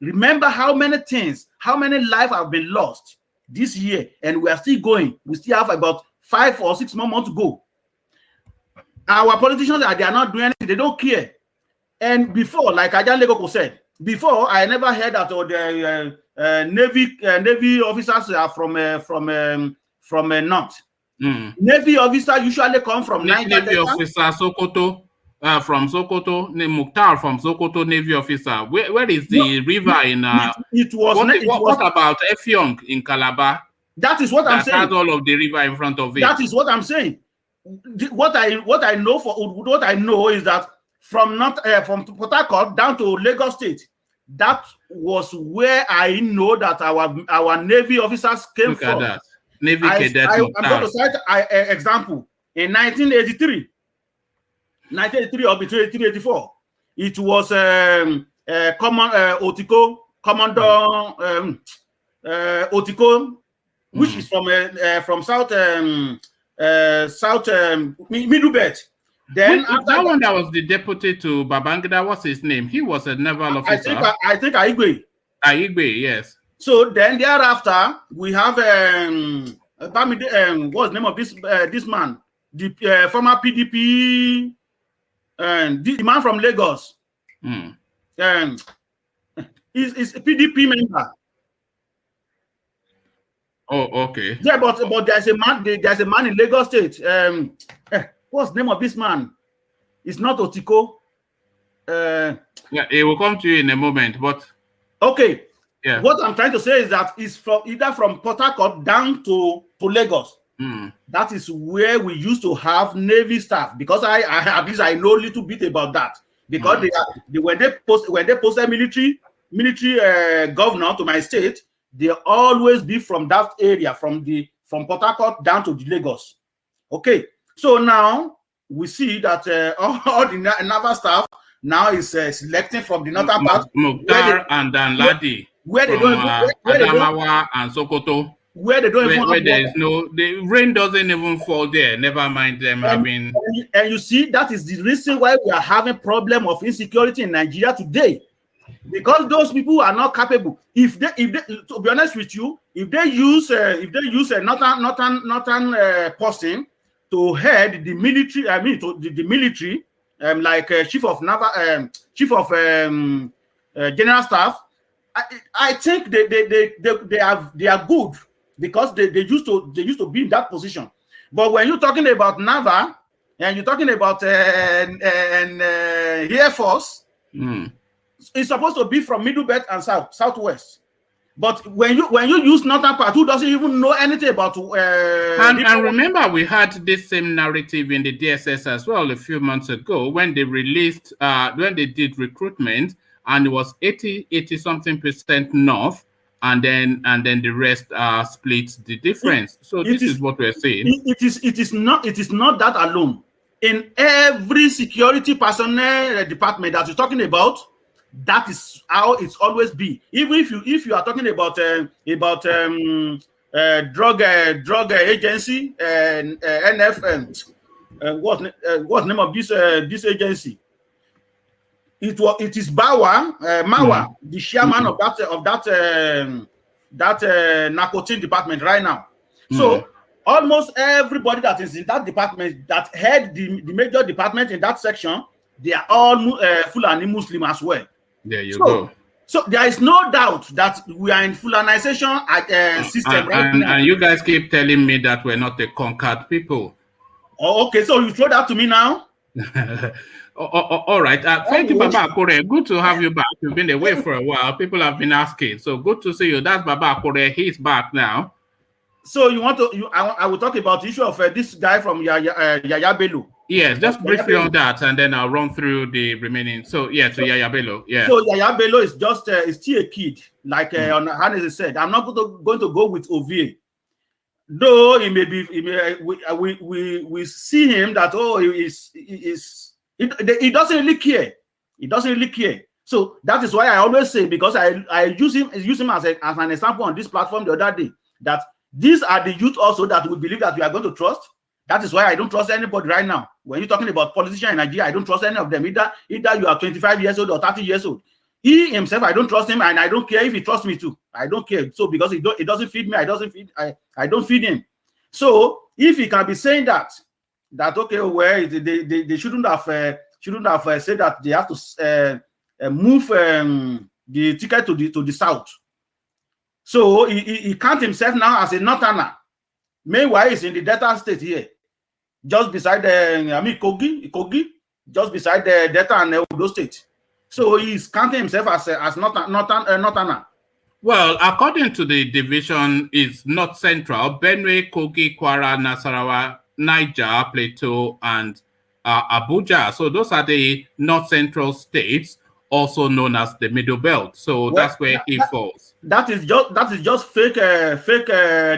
Remember how many things, how many lives have been lost this year, and we are still going. We still have about 5 or 6 more months to go. Our politicians, they are not doing anything. They don't care. And before, like Ajale Koko said, before I never heard that the Navy officers are from North. Navy officers usually come from Navy officer Sokoto. From Sokoto, Mukhtar from Sokoto, Navy officer. Where is the river in? What about Effiong in Calabar? That is what I'm saying. Has all of the river in front of it. That is what I'm saying. What I know is that from Port Harcourt down to Lagos State, that was where I know that our Navy officers came from. Look at that. Navy cadet. I'm going to cite an example. In 1983 or between 1984, it was Commodore Otiko, which is from South Middle Belt. Then that one that was the deputy to Babangida, what's his name? He was a naval officer. I think Aigbe. Aigbe, yes. So then thereafter we have what's the name of this man? The former PDP the man from Lagos. Is a PDP member. Oh, okay. Yeah, but there's a man in Lagos State. What's the name of this man? It's not Otiko. Yeah, it will come to you in a moment, but okay. Yeah. What I'm trying to say is that it's from either from Port Harcourt down to Lagos. That is where we used to have Navy staff, because I at least I know a little bit about that, because when they posted military governor to my state, they always be from that area, from Port Harcourt down to the Lagos. Okay, so now we see that all the naval staff now is selecting from the northern part, Mukhtar and then Ladi, where they don't Adamawa and Sokoto, where there is the rain doesn't even fall there. Never mind them having. And you see, that is the reason why we are having problem of insecurity in Nigeria today, because those people are not capable. If they to be honest with you, if they use a northern person to head the military, the military, like chief of naval, general staff, I think they are good, because they used to be in that position. But when you're talking about naval and you're talking about Air Force, it's supposed to be from Middle Belt and Southwest. But when you use northern part, who doesn't even know anything about and remember, we had this same narrative in the DSS as well a few months ago, when they released when they did recruitment, and it was 80 something percent north, and then the rest split the difference. So this is what we're saying. It is not that alone. In every security personnel department that you're talking about, that is how it's always be. Even if you are talking about drug agency and NF, what's the name of this agency? It is Mawa, the chairman of that narcotic department right now. So almost everybody that is in that department, that head the major department in that section, they are all Fulani Muslim as well. There you go. So there is no doubt that we are in Fulanization system right now. And you guys keep telling me that we're not a conquered people. Oh, okay, so you throw that to me now? All right. Thank you, Baba Akure. Good to have you back. You've been away for a while. People have been asking. So good to see you. That's Baba Akure. He's back now. So you want to? I will talk about the issue of this guy from Yaya Bello. Yes, just briefly on that, and then I'll run through the remaining. So Yaya Bello. Yeah. So Yaya Bello is just is still a kid, like on Hannes said. I'm not going to go with OVA, though he may be. We see him that he doesn't really care. He doesn't really care. So that is why I always say, because I use him as an example on this platform the other day, that these are the youth also that we believe that we are going to trust. That is why I don't trust anybody right now. When you're talking about politicians in Nigeria, I don't trust any of them. Either you are 25 years old or 30 years old. He himself, I don't trust him, and I don't care if he trusts me too. I don't care. So because it doesn't feed me, I don't feed him. So if he can be saying that okay, well, they shouldn't have said that they have to move the ticket to the south. So he counts himself now as a northerner. Meanwhile, he's in the Delta State here, just beside Kogi, just beside the Delta and Edo State. So he's counting himself as northerner. Well, according to the division, it's North Central: Benue, Kogi, Kwara, Nasarawa, Niger, Plateau, and Abuja. So those are the North Central states, also known as the Middle Belt. So that's where he falls. That is just fake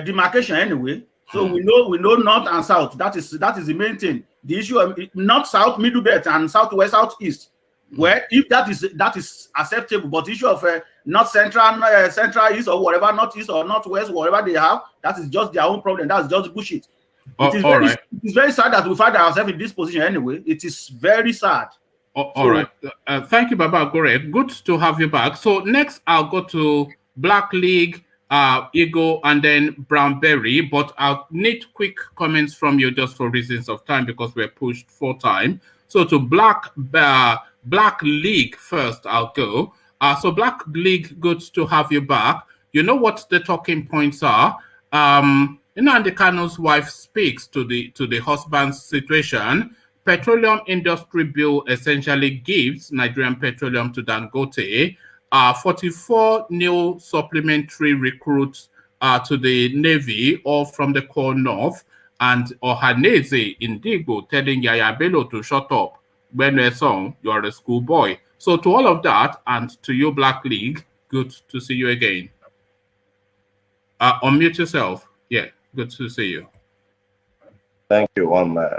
demarcation anyway. So we know north and south. That is the main thing. The issue of north, south, Middle Belt, and southwest, southeast. Where if that is acceptable, but the issue of north central, central east or whatever, northeast or northwest, whatever they have, that is just their own problem. That's just bullshit. All right. It is very sad that we find ourselves in this position anyway. It is very sad. All right. Thank you, Baba Gore. Good to have you back. So next, I'll go to Black League, Eagle, and then Brownberry. But I'll need quick comments from you just for reasons of time because we're pushed for time. So to Black League first, I'll go. So Black League, good to have you back. You know what the talking points are. Nnamdi Kanu's wife speaks to the husband's situation. Petroleum industry bill essentially gives Nigerian Petroleum to Dangote. 44 new supplementary recruits to the Navy, all from the core north. And Ohaneze Indigo telling Yaya Bello to shut up. When we're song, you're a schoolboy. So to all of that, and to you, Black League, good to see you again. Unmute yourself. Yeah, good to see you. Thank you, one man.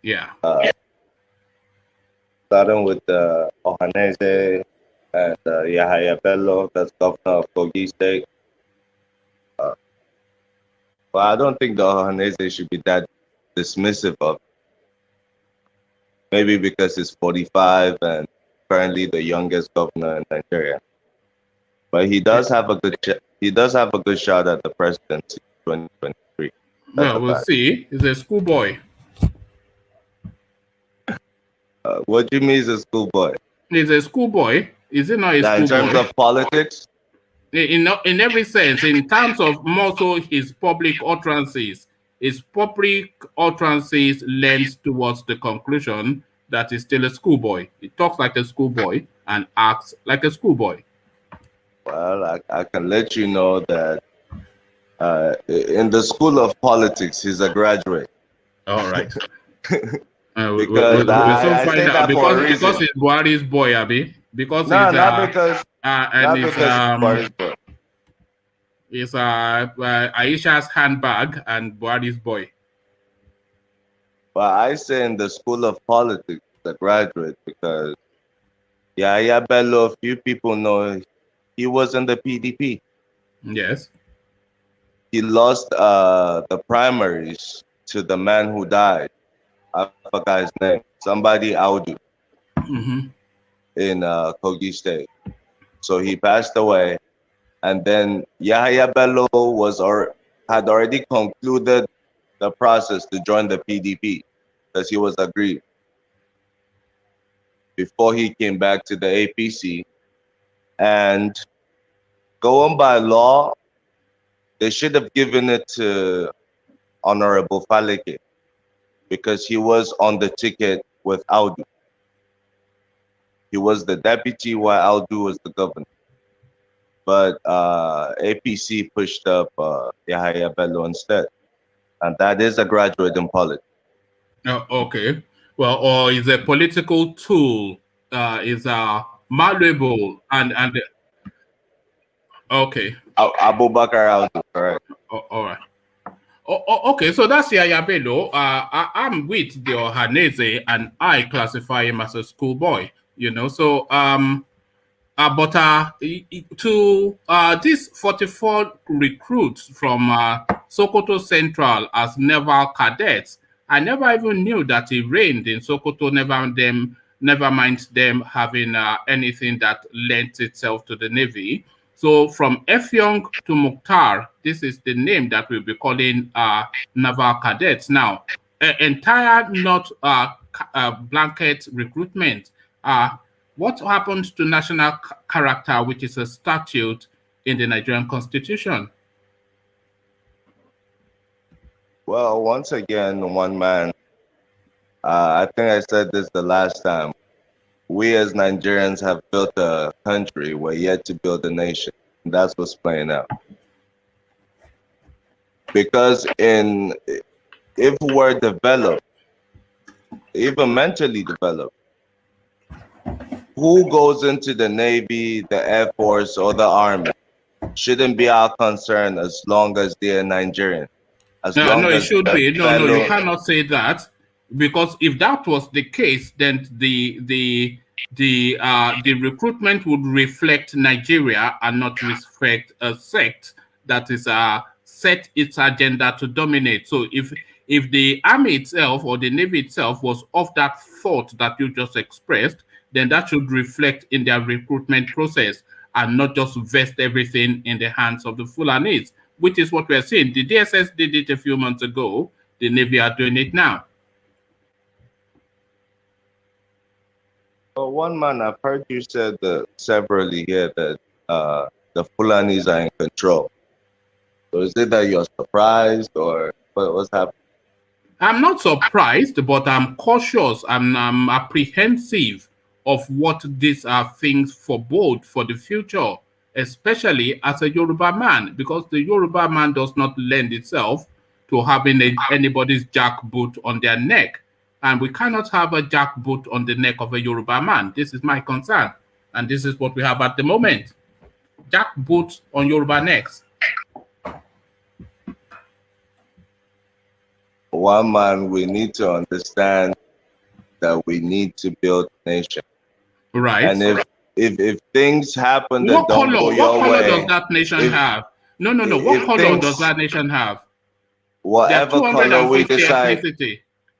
Yeah. Starting with Ohaneze and Yahaya Bello, that's governor of Kogi State. Well, I don't think the Ohaneze should be that dismissive of. Maybe because he's 45 and currently the youngest governor in Nigeria. But he does have a good shot at the presidency in 2023. Well, we'll see. He's a schoolboy. What do you mean he's a schoolboy? He's a schoolboy. Is it not a schoolboy? In terms of politics? In every sense, in terms of more so his public utterances lends towards the conclusion that he's still a schoolboy. He talks like a schoolboy and acts like a schoolboy. Well, I can let you know that in the school of politics, he's a graduate. All right. Because I say that for a reason. Because he's Buhari's boy, Abi. Because no, he's not because Buhari's boy. It's Aisha's handbag and Buhari's boy. But I say in the school of politics, the graduate, because Yahaya Bello, few people know he was in the PDP. Yes. He lost the primaries to the man who died. I forgot his name. Somebody Audu in Kogi State. So he passed away. And then Yahaya Bello had already concluded the process to join the PDP because he was aggrieved before he came back to the APC. And going by law, they should have given it to Honorable Faleke because he was on the ticket with Audu. He was the deputy while Audu was the governor. But APC pushed up Yahaya Bello instead. And that is a graduate in politics. Okay. Well, or is a political tool, is malleable and okay. Abu Bakr Audu, correct. All right. Okay, so that's Yahaya Bello. I'm with the Ohaneze and I classify him as a schoolboy, you know. So but these 44 recruits from Sokoto Central as naval cadets, I never even knew that he reigned in Sokoto, never mind them having anything that lent itself to the Navy. So from Effiong to Mukhtar, this is the name that we'll be calling naval cadets. Now, entire not blanket recruitment. What happens to national character, which is a statute in the Nigerian Constitution? Well, once again, one man, I think I said this the last time. We as Nigerians have built a country. We're yet to build a nation. That's what's playing out. Because if we're developed, even mentally developed, who goes into the Navy, the Air Force, or the Army shouldn't be our concern as long as they're Nigerian. No, it should be. No, you cannot say that, because if that was the case, then the recruitment would reflect Nigeria and not reflect a sect that is set its agenda to dominate. So If the army itself or the navy itself was of that thought that you just expressed, then that should reflect in their recruitment process and not just vest everything in the hands of the Fulanis, which is what we're seeing. The DSS did it a few months ago. The Navy are doing it now. Well, one man, I've heard you said severally here that the Fulanis are in control. So is it that you're surprised or what's happening? I'm not surprised, but I'm cautious and I'm apprehensive of what these are things forebode for the future, especially as a Yoruba man, because the Yoruba man does not lend itself to having anybody's jackboot on their neck. And we cannot have a jackboot on the neck of a Yoruba man. This is my concern. And this is what we have at the moment. Jackboot on Yoruba necks. One man, we need to understand that we need to build a nation. Right. And if things happen that What don't color? go What your color way, does that nation have? No. What color does that nation have? Whatever color we 250 decide, ethnicity.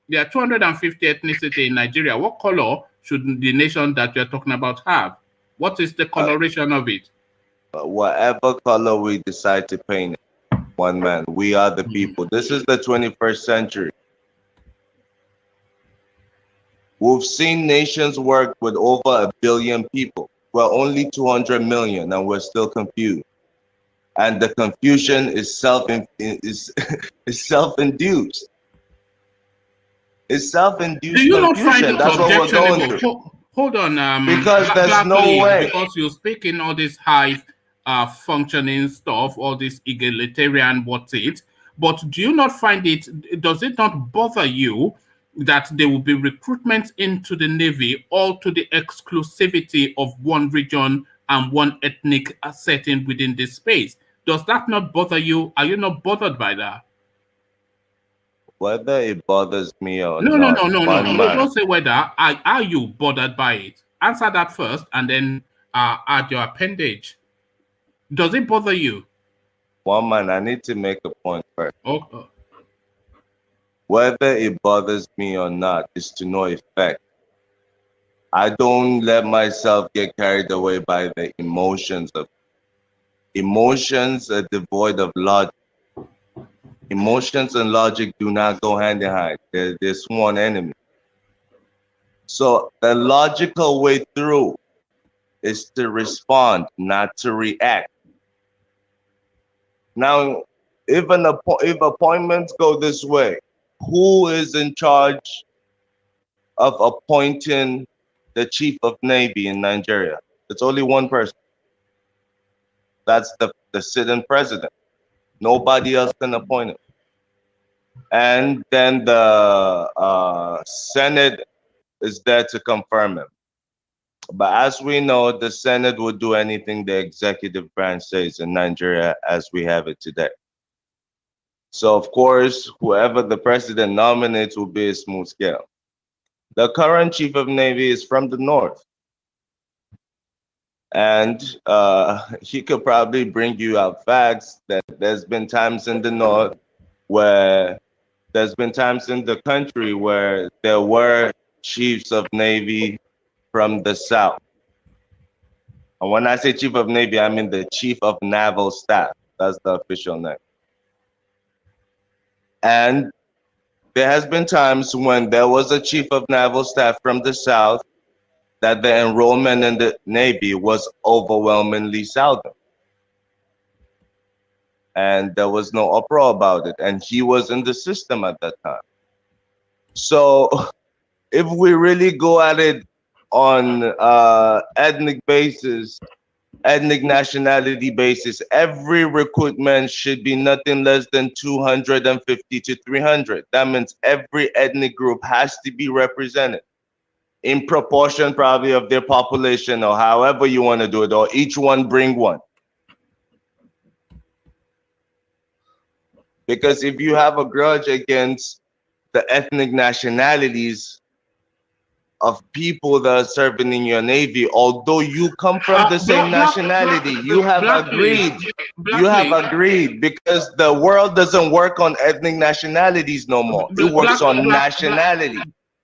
There are 250 ethnicity in Nigeria. What color should the nation that you're talking about have? What is the coloration of it? whatever color we decide to paint it, one man, we are the people. This is the 21st century. We've seen nations work with over 1 billion people. We're only 200 million and we're still confused. And the confusion is self-induced. It's self-induced Do you not find confusion. it That's what we're going objectionable? through. Hold on, Because there's Black no League, way. because you speak in all this high functioning stuff, all this egalitarian what's it. But do you not find it, does it not bother you that there will be recruitment into the Navy all to the exclusivity of one region and one ethnic setting within this space? Does that not bother you? Are you not bothered by that? Whether it bothers me or No. not, one man. Don't say whether. Are you bothered by it? Answer that first and then add your appendage. Does it bother you? One man, I need to make a point first. Oh. Whether it bothers me or not is to no effect. I don't let myself get carried away by the emotions of emotions are devoid of logic. Emotions and logic do not go hand in hand. They're sworn enemy. So the logical way through is to respond, not to react. Now, if appointments go this way, who is in charge of appointing the chief of Navy in Nigeria? It's only one person. That's the sitting president. Nobody else can appoint him. And then the Senate is there to confirm him. But as we know, the Senate will do anything the executive branch says in Nigeria as we have it today. So of course, whoever the president nominates will be a smooth scale. The current chief of Navy is from the north. And he could probably bring you out facts that there's been times in the north where there's been times in the country where there were chiefs of Navy from the south. And when I say chief of Navy, I mean the chief of naval staff. That's the official name. And there has been times when there was a chief of naval staff from the south that the enrollment in the Navy was overwhelmingly southern. And there was no uproar about it. And he was in the system at that time. So if we really go at it on ethnic basis, ethnic nationality basis, every recruitment should be nothing less than 250 to 300. That means every ethnic group has to be represented in proportion probably of their population or however you want to do it, or each one bring one. Because if you have a grudge against the ethnic nationalities, of people that are serving in your navy, although you come from the same nationality. You have agreed. You have agreed, because the world doesn't work on ethnic nationalities no more. It works on nationality.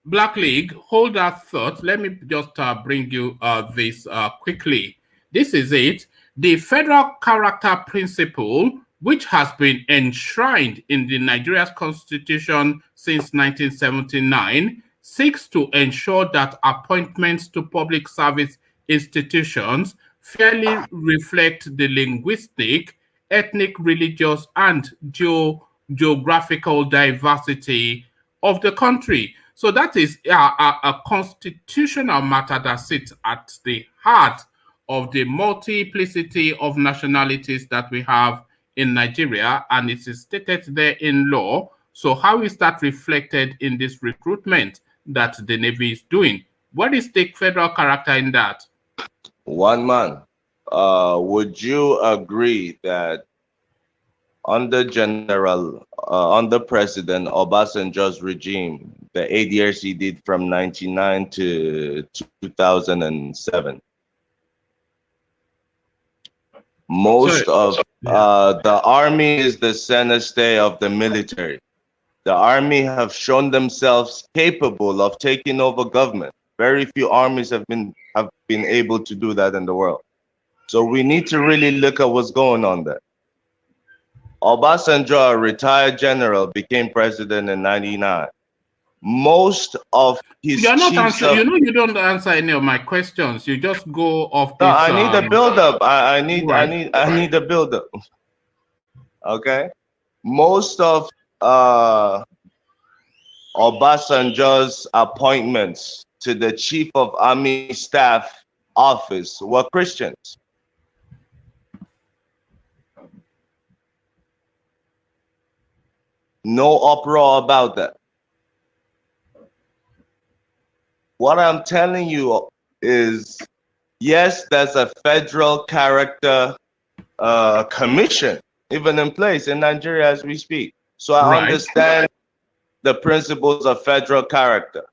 Black League, hold that thought. Let me just bring you this quickly. This is it. The federal character principle, which has been enshrined in the Nigeria's constitution since 1979, seeks to ensure that appointments to public service institutions fairly reflect the linguistic, ethnic, religious, and geographical diversity of the country. So that is a constitutional matter that sits at the heart of the multiplicity of nationalities that we have in Nigeria, and it is stated there in law. So how is that reflected in this recruitment that the Navy is doing? What is the federal character in that? One man, would you agree that under under President Obasanjo's regime, the 8 years he did from 1999 to 2007, most of the army is the center stay of the military. The army have shown themselves capable of taking over government. Very few armies have been able to do that in the world. So we need to really look at what's going on there. Obasanjo, a retired general, became president in '99. Most of his You're not answering. You know, you don't answer any of my questions. You just go off. No, I need a build-up. I need a build-up. Okay, most of Obasanjo's appointments to the Chief of Army Staff office were Christians. No uproar about that. What I'm telling you is, yes, there's a federal character commission even in place in Nigeria as we speak. So I understand the principles of federal character.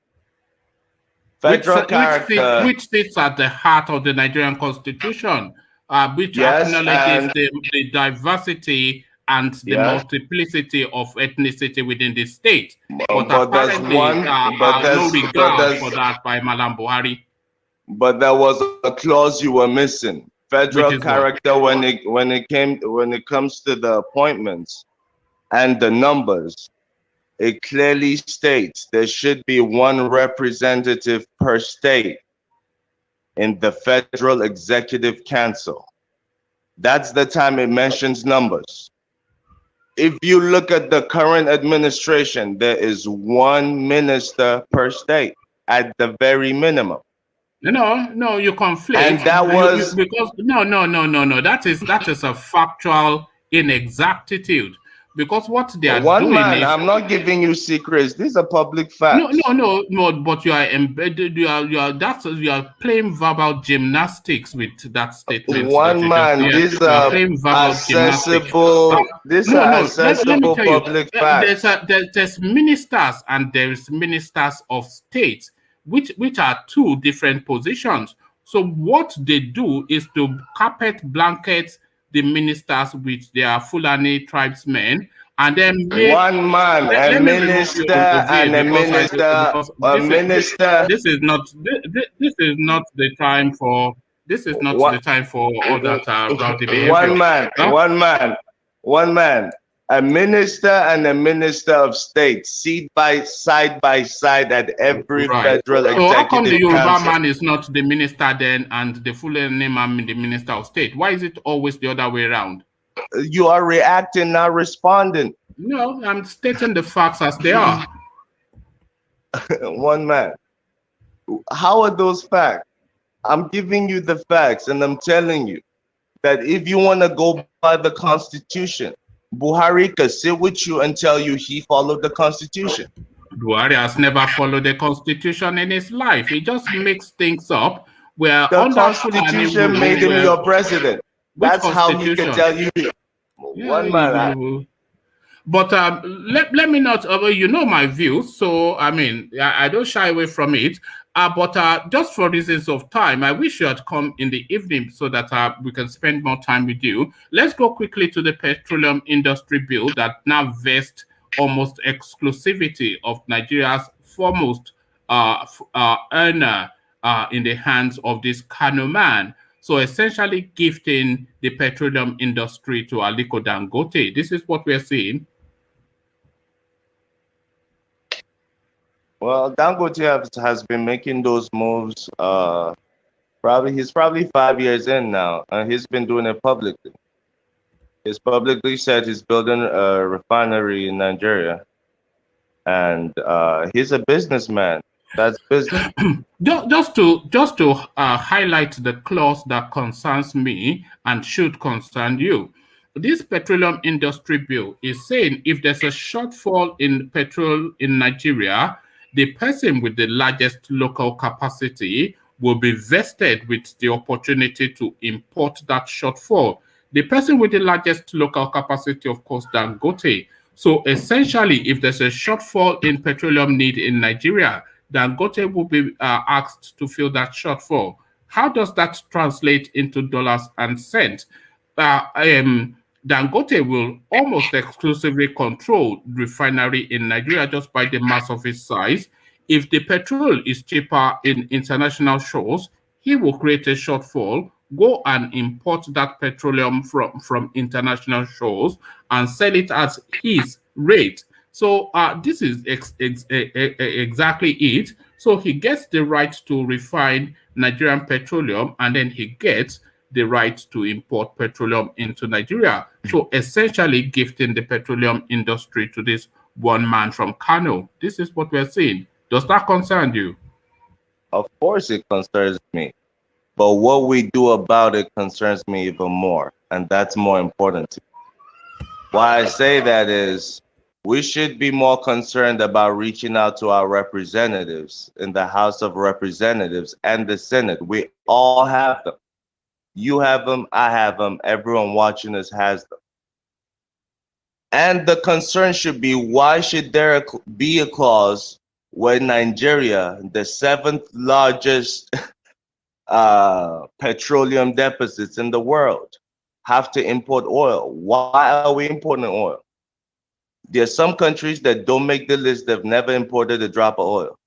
Which sits at the heart of the Nigerian Constitution, which acknowledges the diversity and the multiplicity of ethnicity within the state. But apparently, no regard for that by Malam Buhari. But there was a clause you were missing. Federal character when it comes to the appointments and the numbers. It clearly states there should be one representative per state in the Federal Executive Council. That's the time it mentions numbers. If you look at the current administration, there is one minister per state at the very minimum. No, you conflate. And that was because no. That is a factual inexactitude. Because what they are doing is, I'm not giving you secrets. These are public facts. No. But you are embedded. You are playing verbal gymnastics with that statement. One man. These are accessible. These are accessible public facts. There's ministers and there's ministers of state, which are two different positions. So what they do is to carpet blanket the ministers with their Fulani tribesmen, and then one man, a minister. This is not the time for. This is not the time for all that rowdy behavior. One man. A minister and a minister of state side by side at every federal executive council. So how come the Yoruba man is not the minister then and the Fulani man the minister of state? Why is it always the other way around? You are reacting, not responding. No, I'm stating the facts as they are. One man. How are those facts? I'm giving you the facts and I'm telling you that if you want to go by the Constitution, Buhari could sit with you and tell you he followed the Constitution. Buhari has never followed the Constitution in his life. He just makes things up. Where the Constitution made him your president. That's how he can tell you. One man. But let me not, you know my views. So, I mean, I don't shy away from it. But just for reasons of time, I wish you had come in the evening so that we can spend more time with you. Let's go quickly to the petroleum industry bill that now vests almost exclusivity of Nigeria's foremost earner in the hands of this Kano man. So essentially gifting the petroleum industry to Aliko Dangote. This is what we're seeing. Well, Dangote has been making those moves. He's probably 5 years in now, and he's been doing it publicly. He's publicly said he's building a refinery in Nigeria, and he's a businessman. That's business. Just to highlight the clause that concerns me and should concern you. This petroleum industry bill is saying if there's a shortfall in petrol in Nigeria, the person with the largest local capacity will be vested with the opportunity to import that shortfall. The person with the largest local capacity, of course, Dangote. So essentially, if there's a shortfall in petroleum need in Nigeria, Dangote will be asked to fill that shortfall. How does that translate into dollars and cents? Dangote will almost exclusively control refinery in Nigeria just by the mass of its size. If the petrol is cheaper in international shores, he will create a shortfall, go and import that petroleum from international shores and sell it at his rate. So this is exactly it. So he gets the right to refine Nigerian petroleum, and then he gets the right to import petroleum into Nigeria. So essentially gifting the petroleum industry to this one man from Kano. This is what we're seeing. Does that concern you? Of course it concerns me. But what we do about it concerns me even more. And that's more important to me. Why I say that is we should be more concerned about reaching out to our representatives in the House of Representatives and the Senate. We all have them. You have them, I have them, everyone watching us has them. And the concern should be, why should there be a clause where Nigeria, the 7th largest petroleum deficits in the world, have to import oil? Why are we importing oil? There are some countries that don't make the list. They've never imported a drop of oil.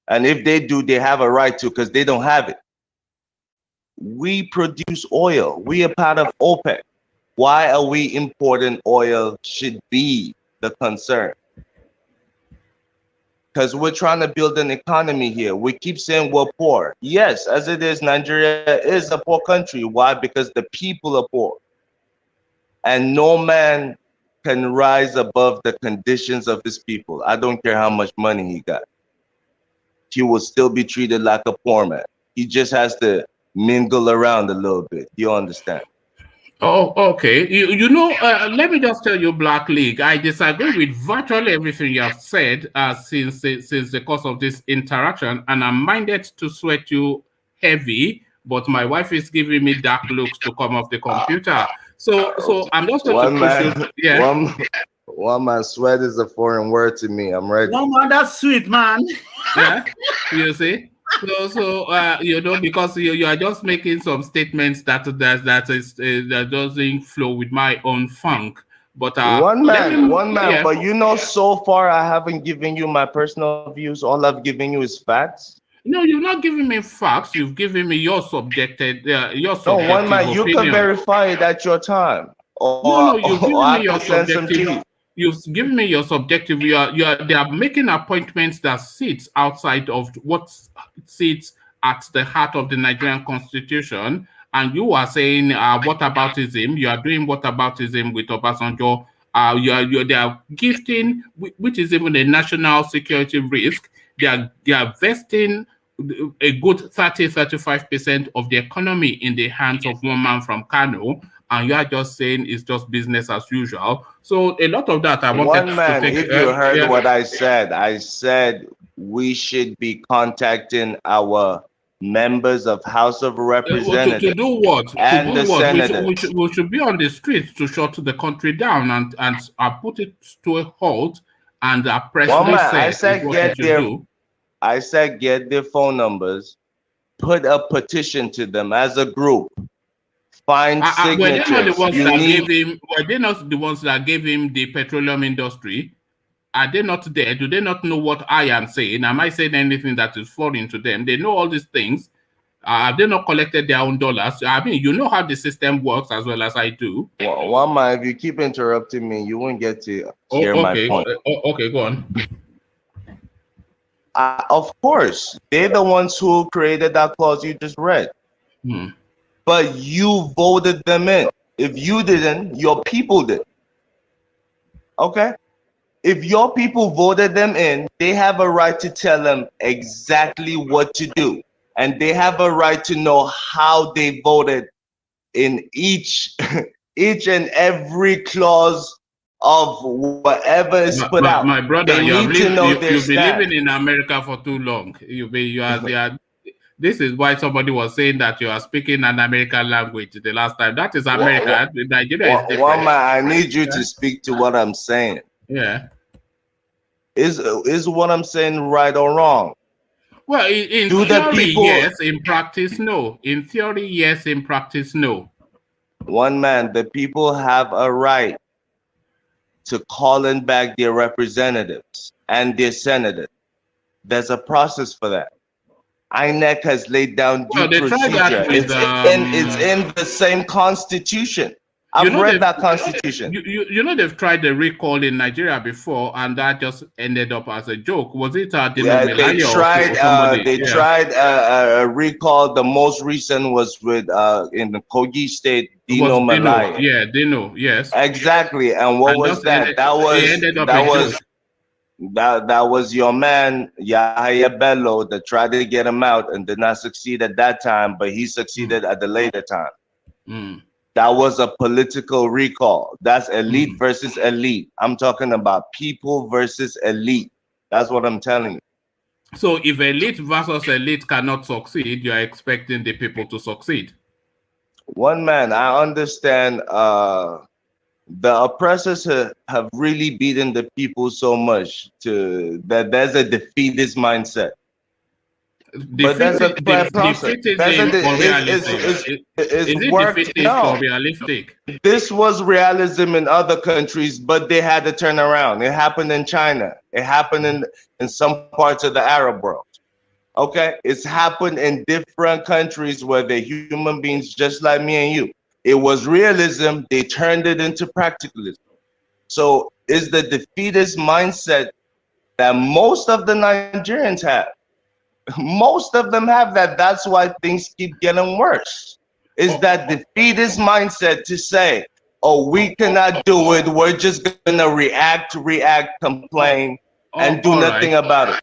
And if they do, they have a right to, because they don't have it. We produce oil. We are part of OPEC. Why are we importing oil should be the concern. Because we're trying to build an economy here. We keep saying we're poor. Yes, as it is, Nigeria is a poor country. Why? Because the people are poor. And no man can rise above the conditions of his people. I don't care how much money he got. He will still be treated like a poor man. He just has to mingle around a little bit. You understand? Oh, okay. You know, let me just tell you, Black League, I disagree with virtually everything you have said since the course of this interaction, and I'm minded to sweat you heavy, but my wife is giving me dark looks to come off the computer. So I'm just going to push you. Yeah. One man, sweat is a foreign word to me. I'm ready. One man, that's sweet, man. Yeah, you see. So you know, because you are just making some statements that doesn't flow with my own funk. But one man. Yeah. But you know, so far I haven't given you my personal views. All I've given you is facts. No, you're not giving me facts. You've given me your subjective. No, one man, opinion. you can verify it at your time. No, you've given me your subjective. You've given me your subjective. They are making appointments that sit outside of what sits at the heart of the Nigerian Constitution, and you are saying whataboutism. You are doing whataboutism with Obasanjo. They are gifting, which is even a national security risk. They are vesting a good 30-35% of the economy in the hands of one man from Kano. And you are just saying it's just business as usual. So a lot of that I wanted one man, to take. If you heard what I said we should be contacting our members of House of Representatives. To do what? And the senators. We should be on the streets to shut the country down and put it to a halt and press one man, I said get their I said get their phone numbers, put a petition to them as a group, find Were they not the signatures. ones You that need. gave him? Were they not the ones that gave him the petroleum industry? Are they not there? Do they not know what I am saying? Am I saying anything that is foreign to them? They know all these things. Have they not collected their own dollars? I mean, you know how the system works as well as I do. One man, if you keep interrupting me, you won't get to hear my Okay. point. Okay, go on. Of course, they're the ones who created that clause you just read. But you voted them in. If you didn't, your people did. Okay? If your people voted them in, they have a right to tell them exactly what to do. And they have a right to know how they voted in each and every clause of whatever is put out. My brother, They need to know their you've been stand. living in America for too long. This is why somebody was saying that you are speaking an American language the last time. That is America. Nigeria is different. One man, I need you to speak to what I'm saying. Yeah. Is what I'm saying right or wrong? Well, in theory, yes. In practice, no. In theory, yes. In practice, no. One man, the people have a right to call in back their representatives and their senators. There's a process for that. INEC has laid down due procedure. It's in the same constitution. I've read that constitution. You know they've tried the recall in Nigeria before, and that just ended up as a joke. Was it? They tried a recall. The most recent was with in the Kogi State, Dino Malaya. Yeah, Dino. Yes. Exactly. And what was that? That was your man Yahya Bello that tried to get him out and did not succeed at that time, but he succeeded at the later time. That was a political recall. That's elite versus elite. I'm talking about people versus elite. That's what I'm telling you. So if elite versus elite cannot succeed, you are expecting the people to succeed. One man, I understand the oppressors have really beaten the people so much that there's a defeatist mindset. But there's a clear process. Realistic? This was realism in other countries, but they had to turn around. It happened in China. It happened in some parts of the Arab world. Okay? It's happened in different countries where they're human beings just like me and you. It was realism. They turned it into practicalism. So it's the defeatist mindset that most of the Nigerians have. Most of them have that. That's why things keep getting worse. Is that defeatist mindset to say, oh, we cannot do it. We're just going to react, complain, and do nothing about it.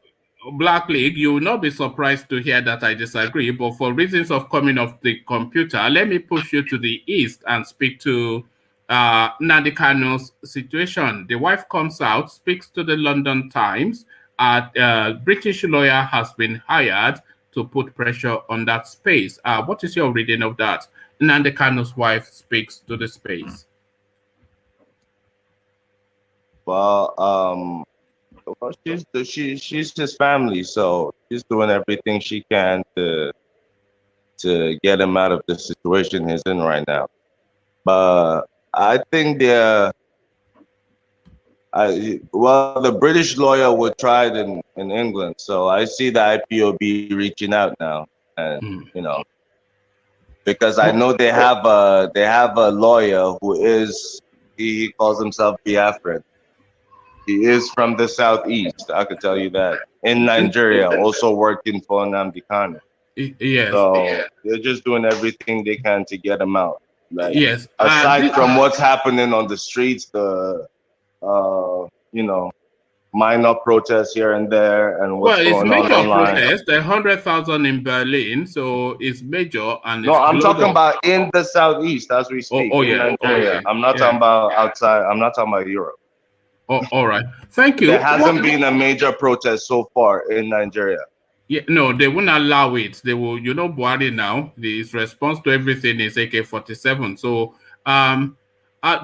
Black League, you will not be surprised to hear that I disagree, but for reasons of coming off the computer, let me push you to the east and speak to Nnamdi Kanu's situation. The wife comes out, speaks to the London Times. A British lawyer has been hired to put pressure on that space. What is your reading of that? Nnamdi Kanu's wife speaks to the space. Well, she's his family, so she's doing everything she can to get him out of the situation he's in right now. But I think the British lawyer would try it in England, so I see the IPOB reaching out now, and you know, because I know they have a lawyer who is he calls himself Biafran. He is from the southeast. I could tell you that in Nigeria, also working for Nnamdi Kanu. Yes. So they're just doing everything they can to get him out. Like, yes. Aside from what's happening on the streets, the you know, minor protests here and there, and what's going on online. Protest, 100,000 in Berlin, so it's major. And no, I'm talking about in the southeast as we speak. Nigeria. I'm not talking about outside. I'm not talking about Europe. Oh, all right. Thank you. There hasn't been a major protest so far in Nigeria. Yeah, no, they won't allow it. They will, you know, Buhari now, his response to everything is AK-47. So,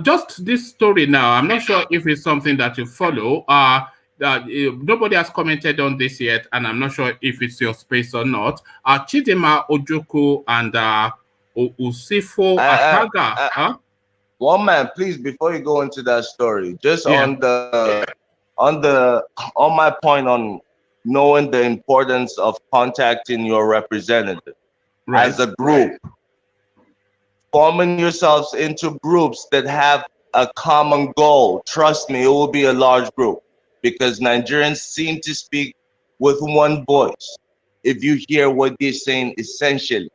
just this story now, I'm not sure if it's something that you follow. nobody has commented on this yet, and I'm not sure if it's your space or not. Chidima Ojoko and Usifo Ataga. One man, please, before you go into that story, just Yeah. on my point on knowing the importance of contacting your representative Right. as a group, forming yourselves into groups that have a common goal. Trust me, it will be a large group because Nigerians seem to speak with one voice. If you hear what they're saying, essentially.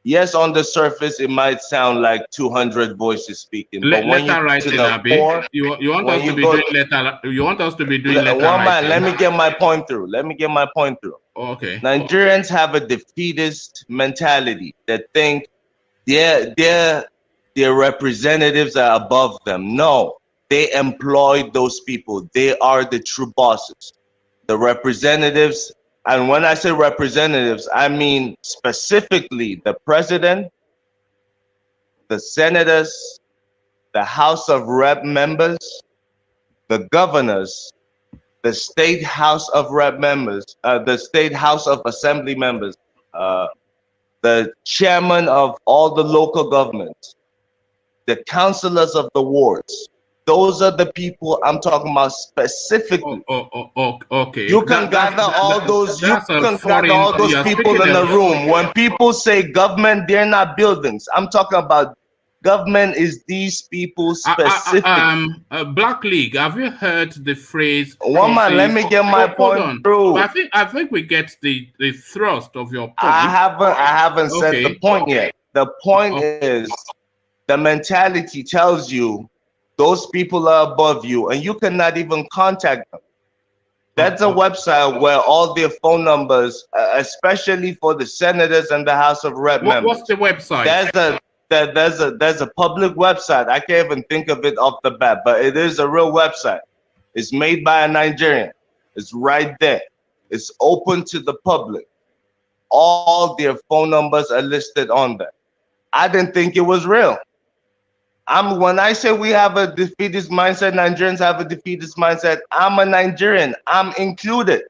Yes, on the surface, it might sound like 200 voices speaking, but when you letter get to writing, the Abi. core, You want us to be doing letter? You want us to be doing letter one man, writing? let me get my point through. Okay. Nigerians have a defeatist mentality that think their representatives are above them. No, they employ those people. They are the true bosses. The representatives, and when I say representatives, I mean specifically the president, the senators, the House of Rep members, the governors, the State House of Rep members, the State House of Assembly members, the chairman of all the local governments, the councillors of the wards. Those are the people I'm talking about specifically. Okay. You can gather all those people in the room. When people say government, they're not buildings. I'm talking about government is these people specifically. Black League, have you heard the phrase? One man, let me get my point through. I think we get the thrust of your point. I haven't said the point yet. The point is the mentality tells you those people are above you and you cannot even contact them. That's a website where all their phone numbers, especially for the senators and the House of Rep members. What's the website? There's a public website. I can't even think of it off the bat, but it is a real website. It's made by a Nigerian. It's right there. It's open to the public. All their phone numbers are listed on there. I didn't think it was real. When I say we have a defeatist mindset, Nigerians have a defeatist mindset, I'm a Nigerian. I'm included.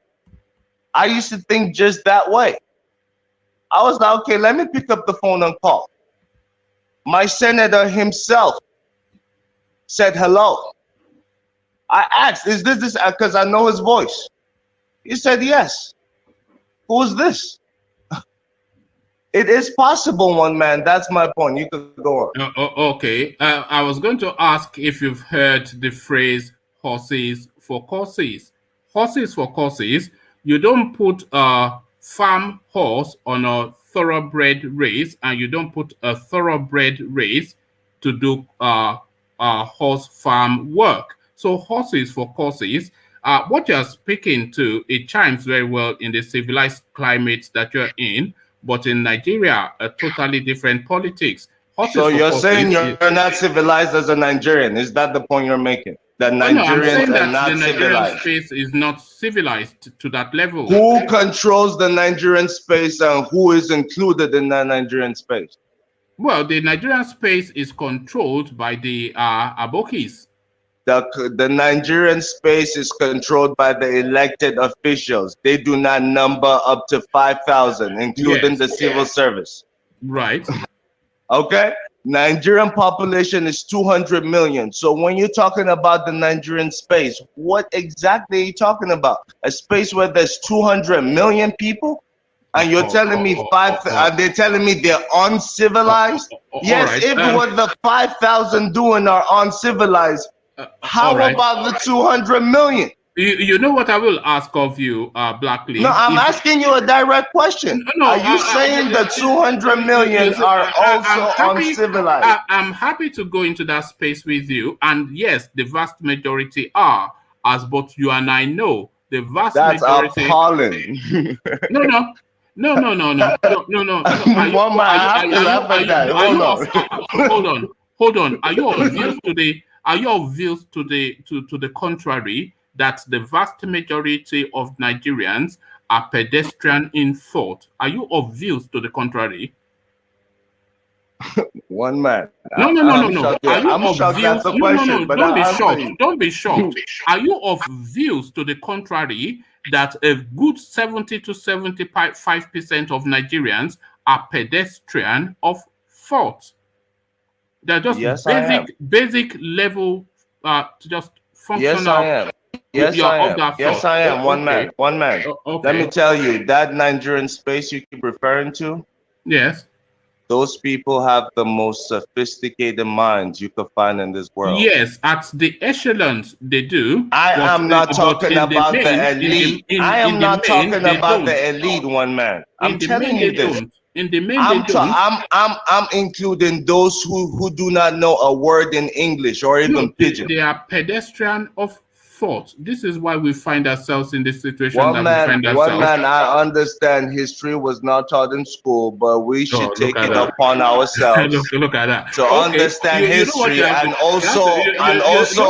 I used to think just that way. I was like, okay, let me pick up the phone and call. My senator himself said hello. I asked, is this, because I know his voice. He said, yes. Who is this? It is possible, one man. That's my point. You could go on. Okay. I was going to ask if you've heard the phrase horses for courses. Horses for courses. You don't put a farm horse on a thoroughbred race, and you don't put a thoroughbred race to do horse farm work. So horses for courses. What you're speaking to, it chimes very well in the civilized climate that you're in. But in Nigeria, a totally different politics. So you're saying you're not civilized as a Nigerian? Is that the point you're making? That Nigerians are not civilized? The Nigerian space is not civilized to that level. Who controls the Nigerian space and who is included in that Nigerian space? Well, the Nigerian space is controlled by the Abokis. The Nigerian space is controlled by the elected officials. They do not number up to 5,000, including the civil service. Right. Okay? Nigerian population is 200 million. So when you're talking about the Nigerian space, what exactly are you talking about? A space where there's 200 million people? And you're telling me they're telling me they're uncivilized? Yes, right. If what the 5,000 doing are uncivilized, how about the 200 million? You know what I will ask of you, Black League? No, I'm asking you a direct question. No, are you saying the 200 million are also uncivilized? I'm happy to go into that space with you. And yes, the vast majority are, as both you and I know. The vast majority. That's appalling. No. Hold on. Are you of views to the contrary, that the vast majority of Nigerians are pedestrian in thought? Are you of views to the contrary? One man. No. I'm shocked that's the question, No. but Don't be I'll shocked. answer you. Don't be shocked. Are you of views to the contrary that a good 70 to 75% of Nigerians are pedestrian of thought? They're just Yes, I am. basic level, just functional. Yes, I am. Yes, You're I of am. that Yes, thought. I am. One Okay. man. One man. Okay. Let me tell you, that Nigerian space you keep referring to, Yes. those people have the most sophisticated minds you could find in this world. Yes, at the echelons they do. I am not talking about the elite. I am not talking about the elite, one man. I'm telling you this. In the main, they don't. I'm including those who do not know a word in English or even pidgin. They are pedestrian of thought. This is why we find ourselves in this situation we find ourselves. One man, I understand history was not taught in school, but we should take it upon ourselves look at that. to understand history and also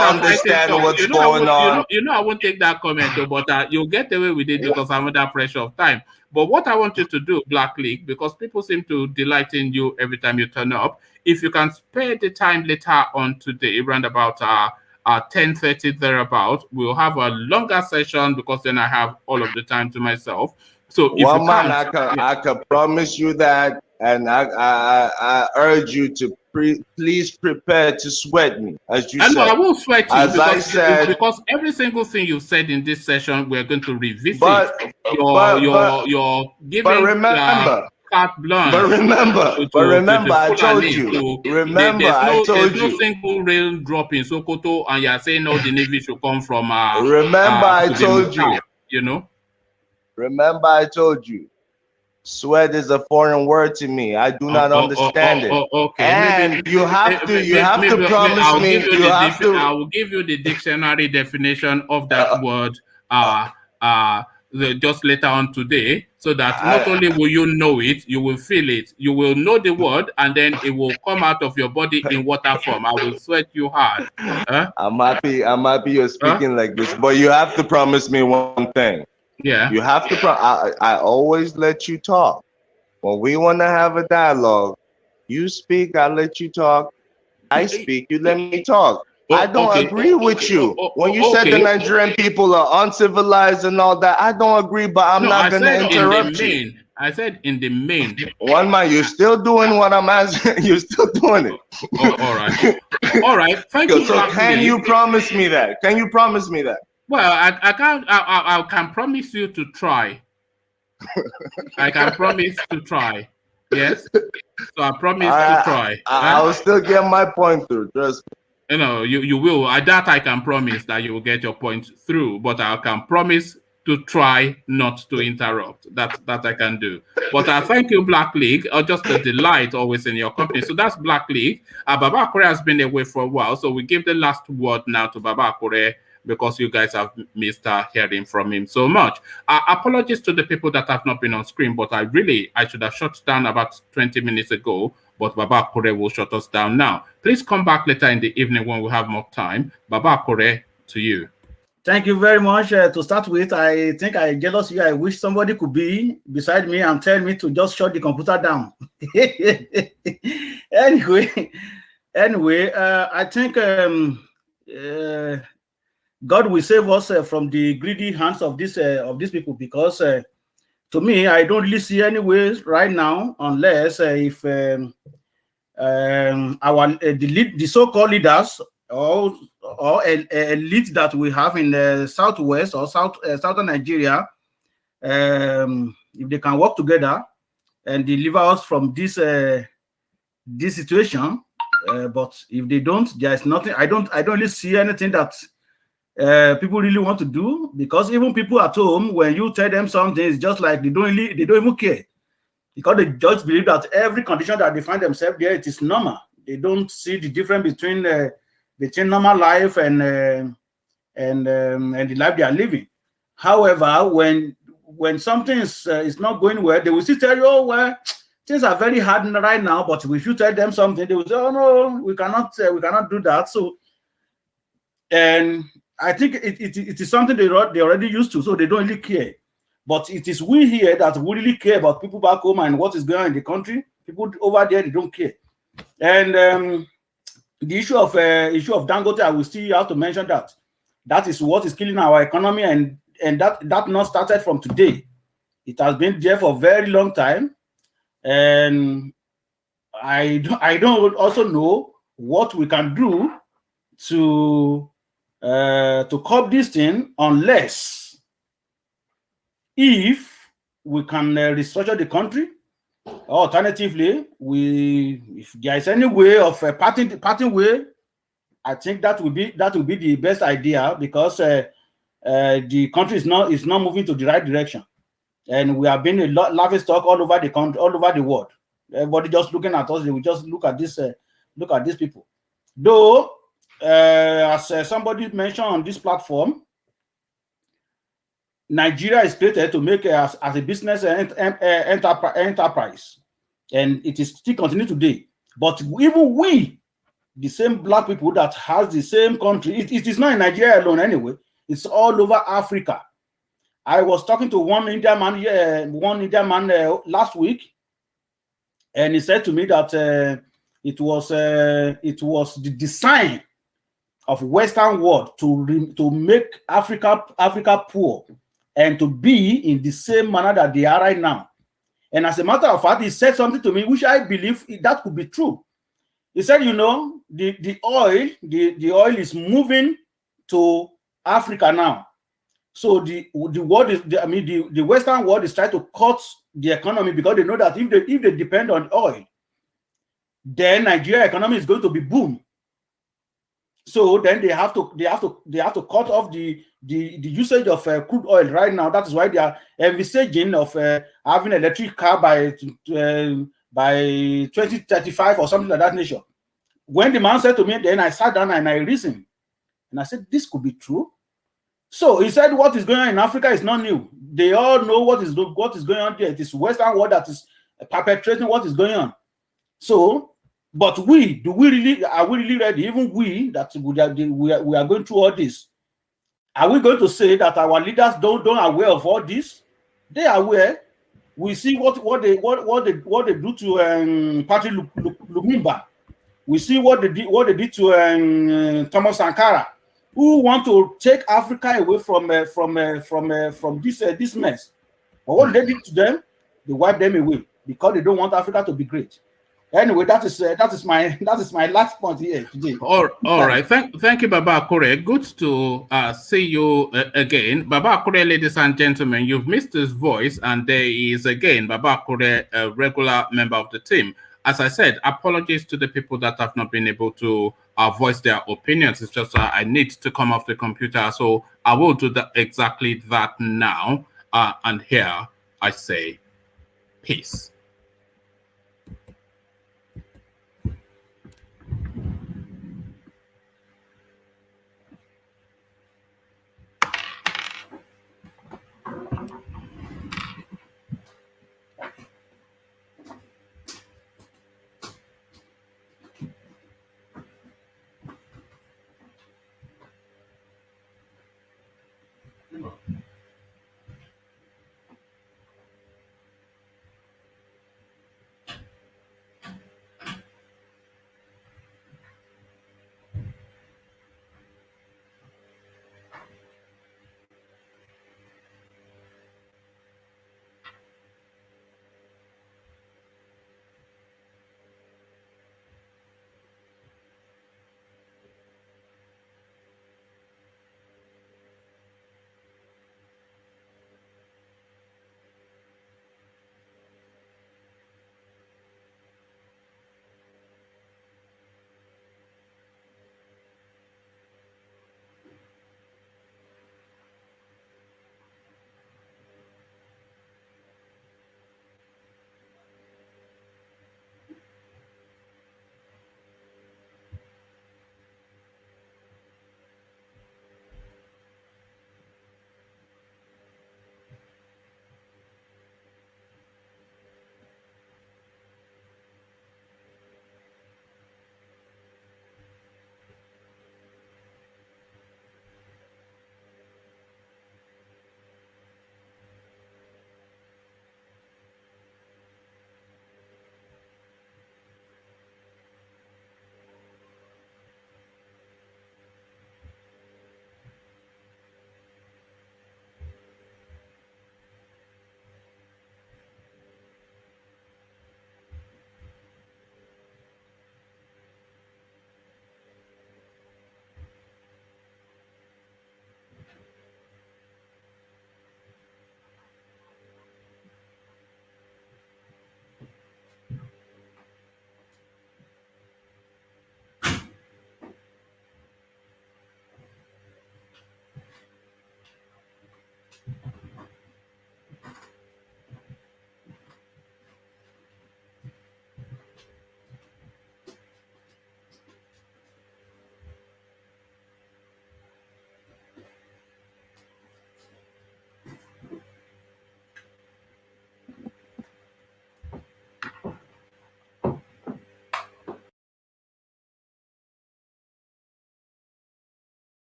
understand what's going on. I won't take that comment, but you'll get away with it because I'm under pressure of time. But what I want you to do, Black League, because people seem to delight in you every time you turn up, if you can spare the time later on today, around about 10:30 thereabout, we'll have a longer session because then I have all of the time to myself. So if well, man, I can promise you that, and I urge you to please prepare to sweat me, as you said. I will sweat you, as I said, because every single thing you said in this session, we're going to revisit. Your giving. But remember. Carte blanche. But remember, I told you. Remember, I told you. There's no single rail drop in Sokoto, and you're saying no, the Navy should come from. Remember, I told you. You know. Remember, I told you. Sweat is a foreign word to me. I do not understand it. Okay. And you have to promise me. I will give you the dictionary definition of that word. Just later on today, so that not only will you know it, you will feel it. You will know the word, and then it will come out of your body in water form. I will sweat you hard. I'm happy you're speaking like this, but you have to promise me one thing. Yeah. You have to. I always let you talk. When we want to have a dialogue, you speak, I let you talk. I speak, you let me talk. I don't agree with you. When you said the Nigerian people are uncivilized and all that, I don't agree, but I'm not going to interrupt you. I said in the main. One man, you're still doing what I'm asking. You're still doing it. All right. All right. Thank you. So can you promise me that? Can you promise me that? Well, I can't. I can promise you to try. I can promise to try. Yes. So I promise to try. I will still get my point through. Trust me. You know, you will. That I can promise that you will get your point through, but I can promise to try not to interrupt. That I can do. But I thank you, Black League. Just a delight always in your company. So that's Black League. Baba Akure has been away for a while, so we give the last word now to Baba Akure because you guys have missed hearing from him so much. Apologies to the people that have not been on screen, but I should have shut down about 20 minutes ago. But Baba Akure will shut us down now. Please come back later in the evening when we have more time. Baba Akure, to you. Thank you very much. To start with, I think I jealous you. I wish somebody could be beside me and tell me to just shut the computer down. Anyway, I think God will save us from the greedy hands of these people, because to me, I don't really see any ways right now, unless if the so-called leaders or elite that we have in the southwest or southern Nigeria, if they can work together and deliver us from this situation, but if they don't, there's nothing. I don't really see anything that people really want to do, because even people at home, when you tell them something, it's just like they don't even care, because they just believe that every condition that they find themselves there, it is normal. They don't see the difference between normal life and the life they are living. However, when something is not going well, they will still tell you, oh well, things are very hard right now. But if you tell them something, they will say, oh no, we cannot do that. So, and I think it is something they already used to, so they don't really care. But it is we here that we really care about people back home and what is going on in the country. People over there, they don't care. And the issue of Dangote, I will still have to mention that that is what is killing our economy, and that not started from today. It has been there for a very long time, and I don't also know what we can do to curb this thing, unless if we can restructure the country. Alternatively, if there is any way of parting way, I think that will be the best idea, because the country is not moving to the right direction, and we have been a laughing stock all over the country, all over the world. Everybody just looking at us. They will just look at this, look at these people. Though, as somebody mentioned on this platform, Nigeria is created to make as a business enterprise, and it is still continue today. But even we, the same black people that has the same country, it is not in Nigeria alone anyway. It's all over Africa. I was talking to one Indian man last week, and he said to me that it was the design of Western world to make Africa poor, and to be in the same manner that they are right now. And as a matter of fact, he said something to me which I believe that could be true. He said, the oil is moving to Africa now. So the world is, the Western world is trying to cut the economy, because they know that if they depend on oil, then Nigeria economy is going to be boom. So then they have to cut off the usage of crude oil right now. That is why they are envisaging of having electric car by 2035 or something like that nature. When the man said to me, then I sat down and I reasoned, and I said, this could be true. So he said, what is going on in Africa is not new. They all know what is going on there. It is Western world that is perpetrating what is going on. So, but are we really ready? Even we are going through all this. Are we going to say that our leaders don't aware of all this? They are aware. We see what they do to Patrick Lumumba. We see what they did to Thomas Sankara, who want to take Africa away from this mess. But what they did to them, they wipe them away, because they don't want Africa to be great. Anyway, that is my last point here today. All right. Thank you, Baba Akure. Good to see you again, Baba Akure. Ladies and gentlemen, you've missed his voice, and there is again Baba Akure, a regular member of the team. As I said, apologies to the people that have not been able to voice their opinions. It's just I need to come off the computer, so I will do exactly that now. And here I say, peace.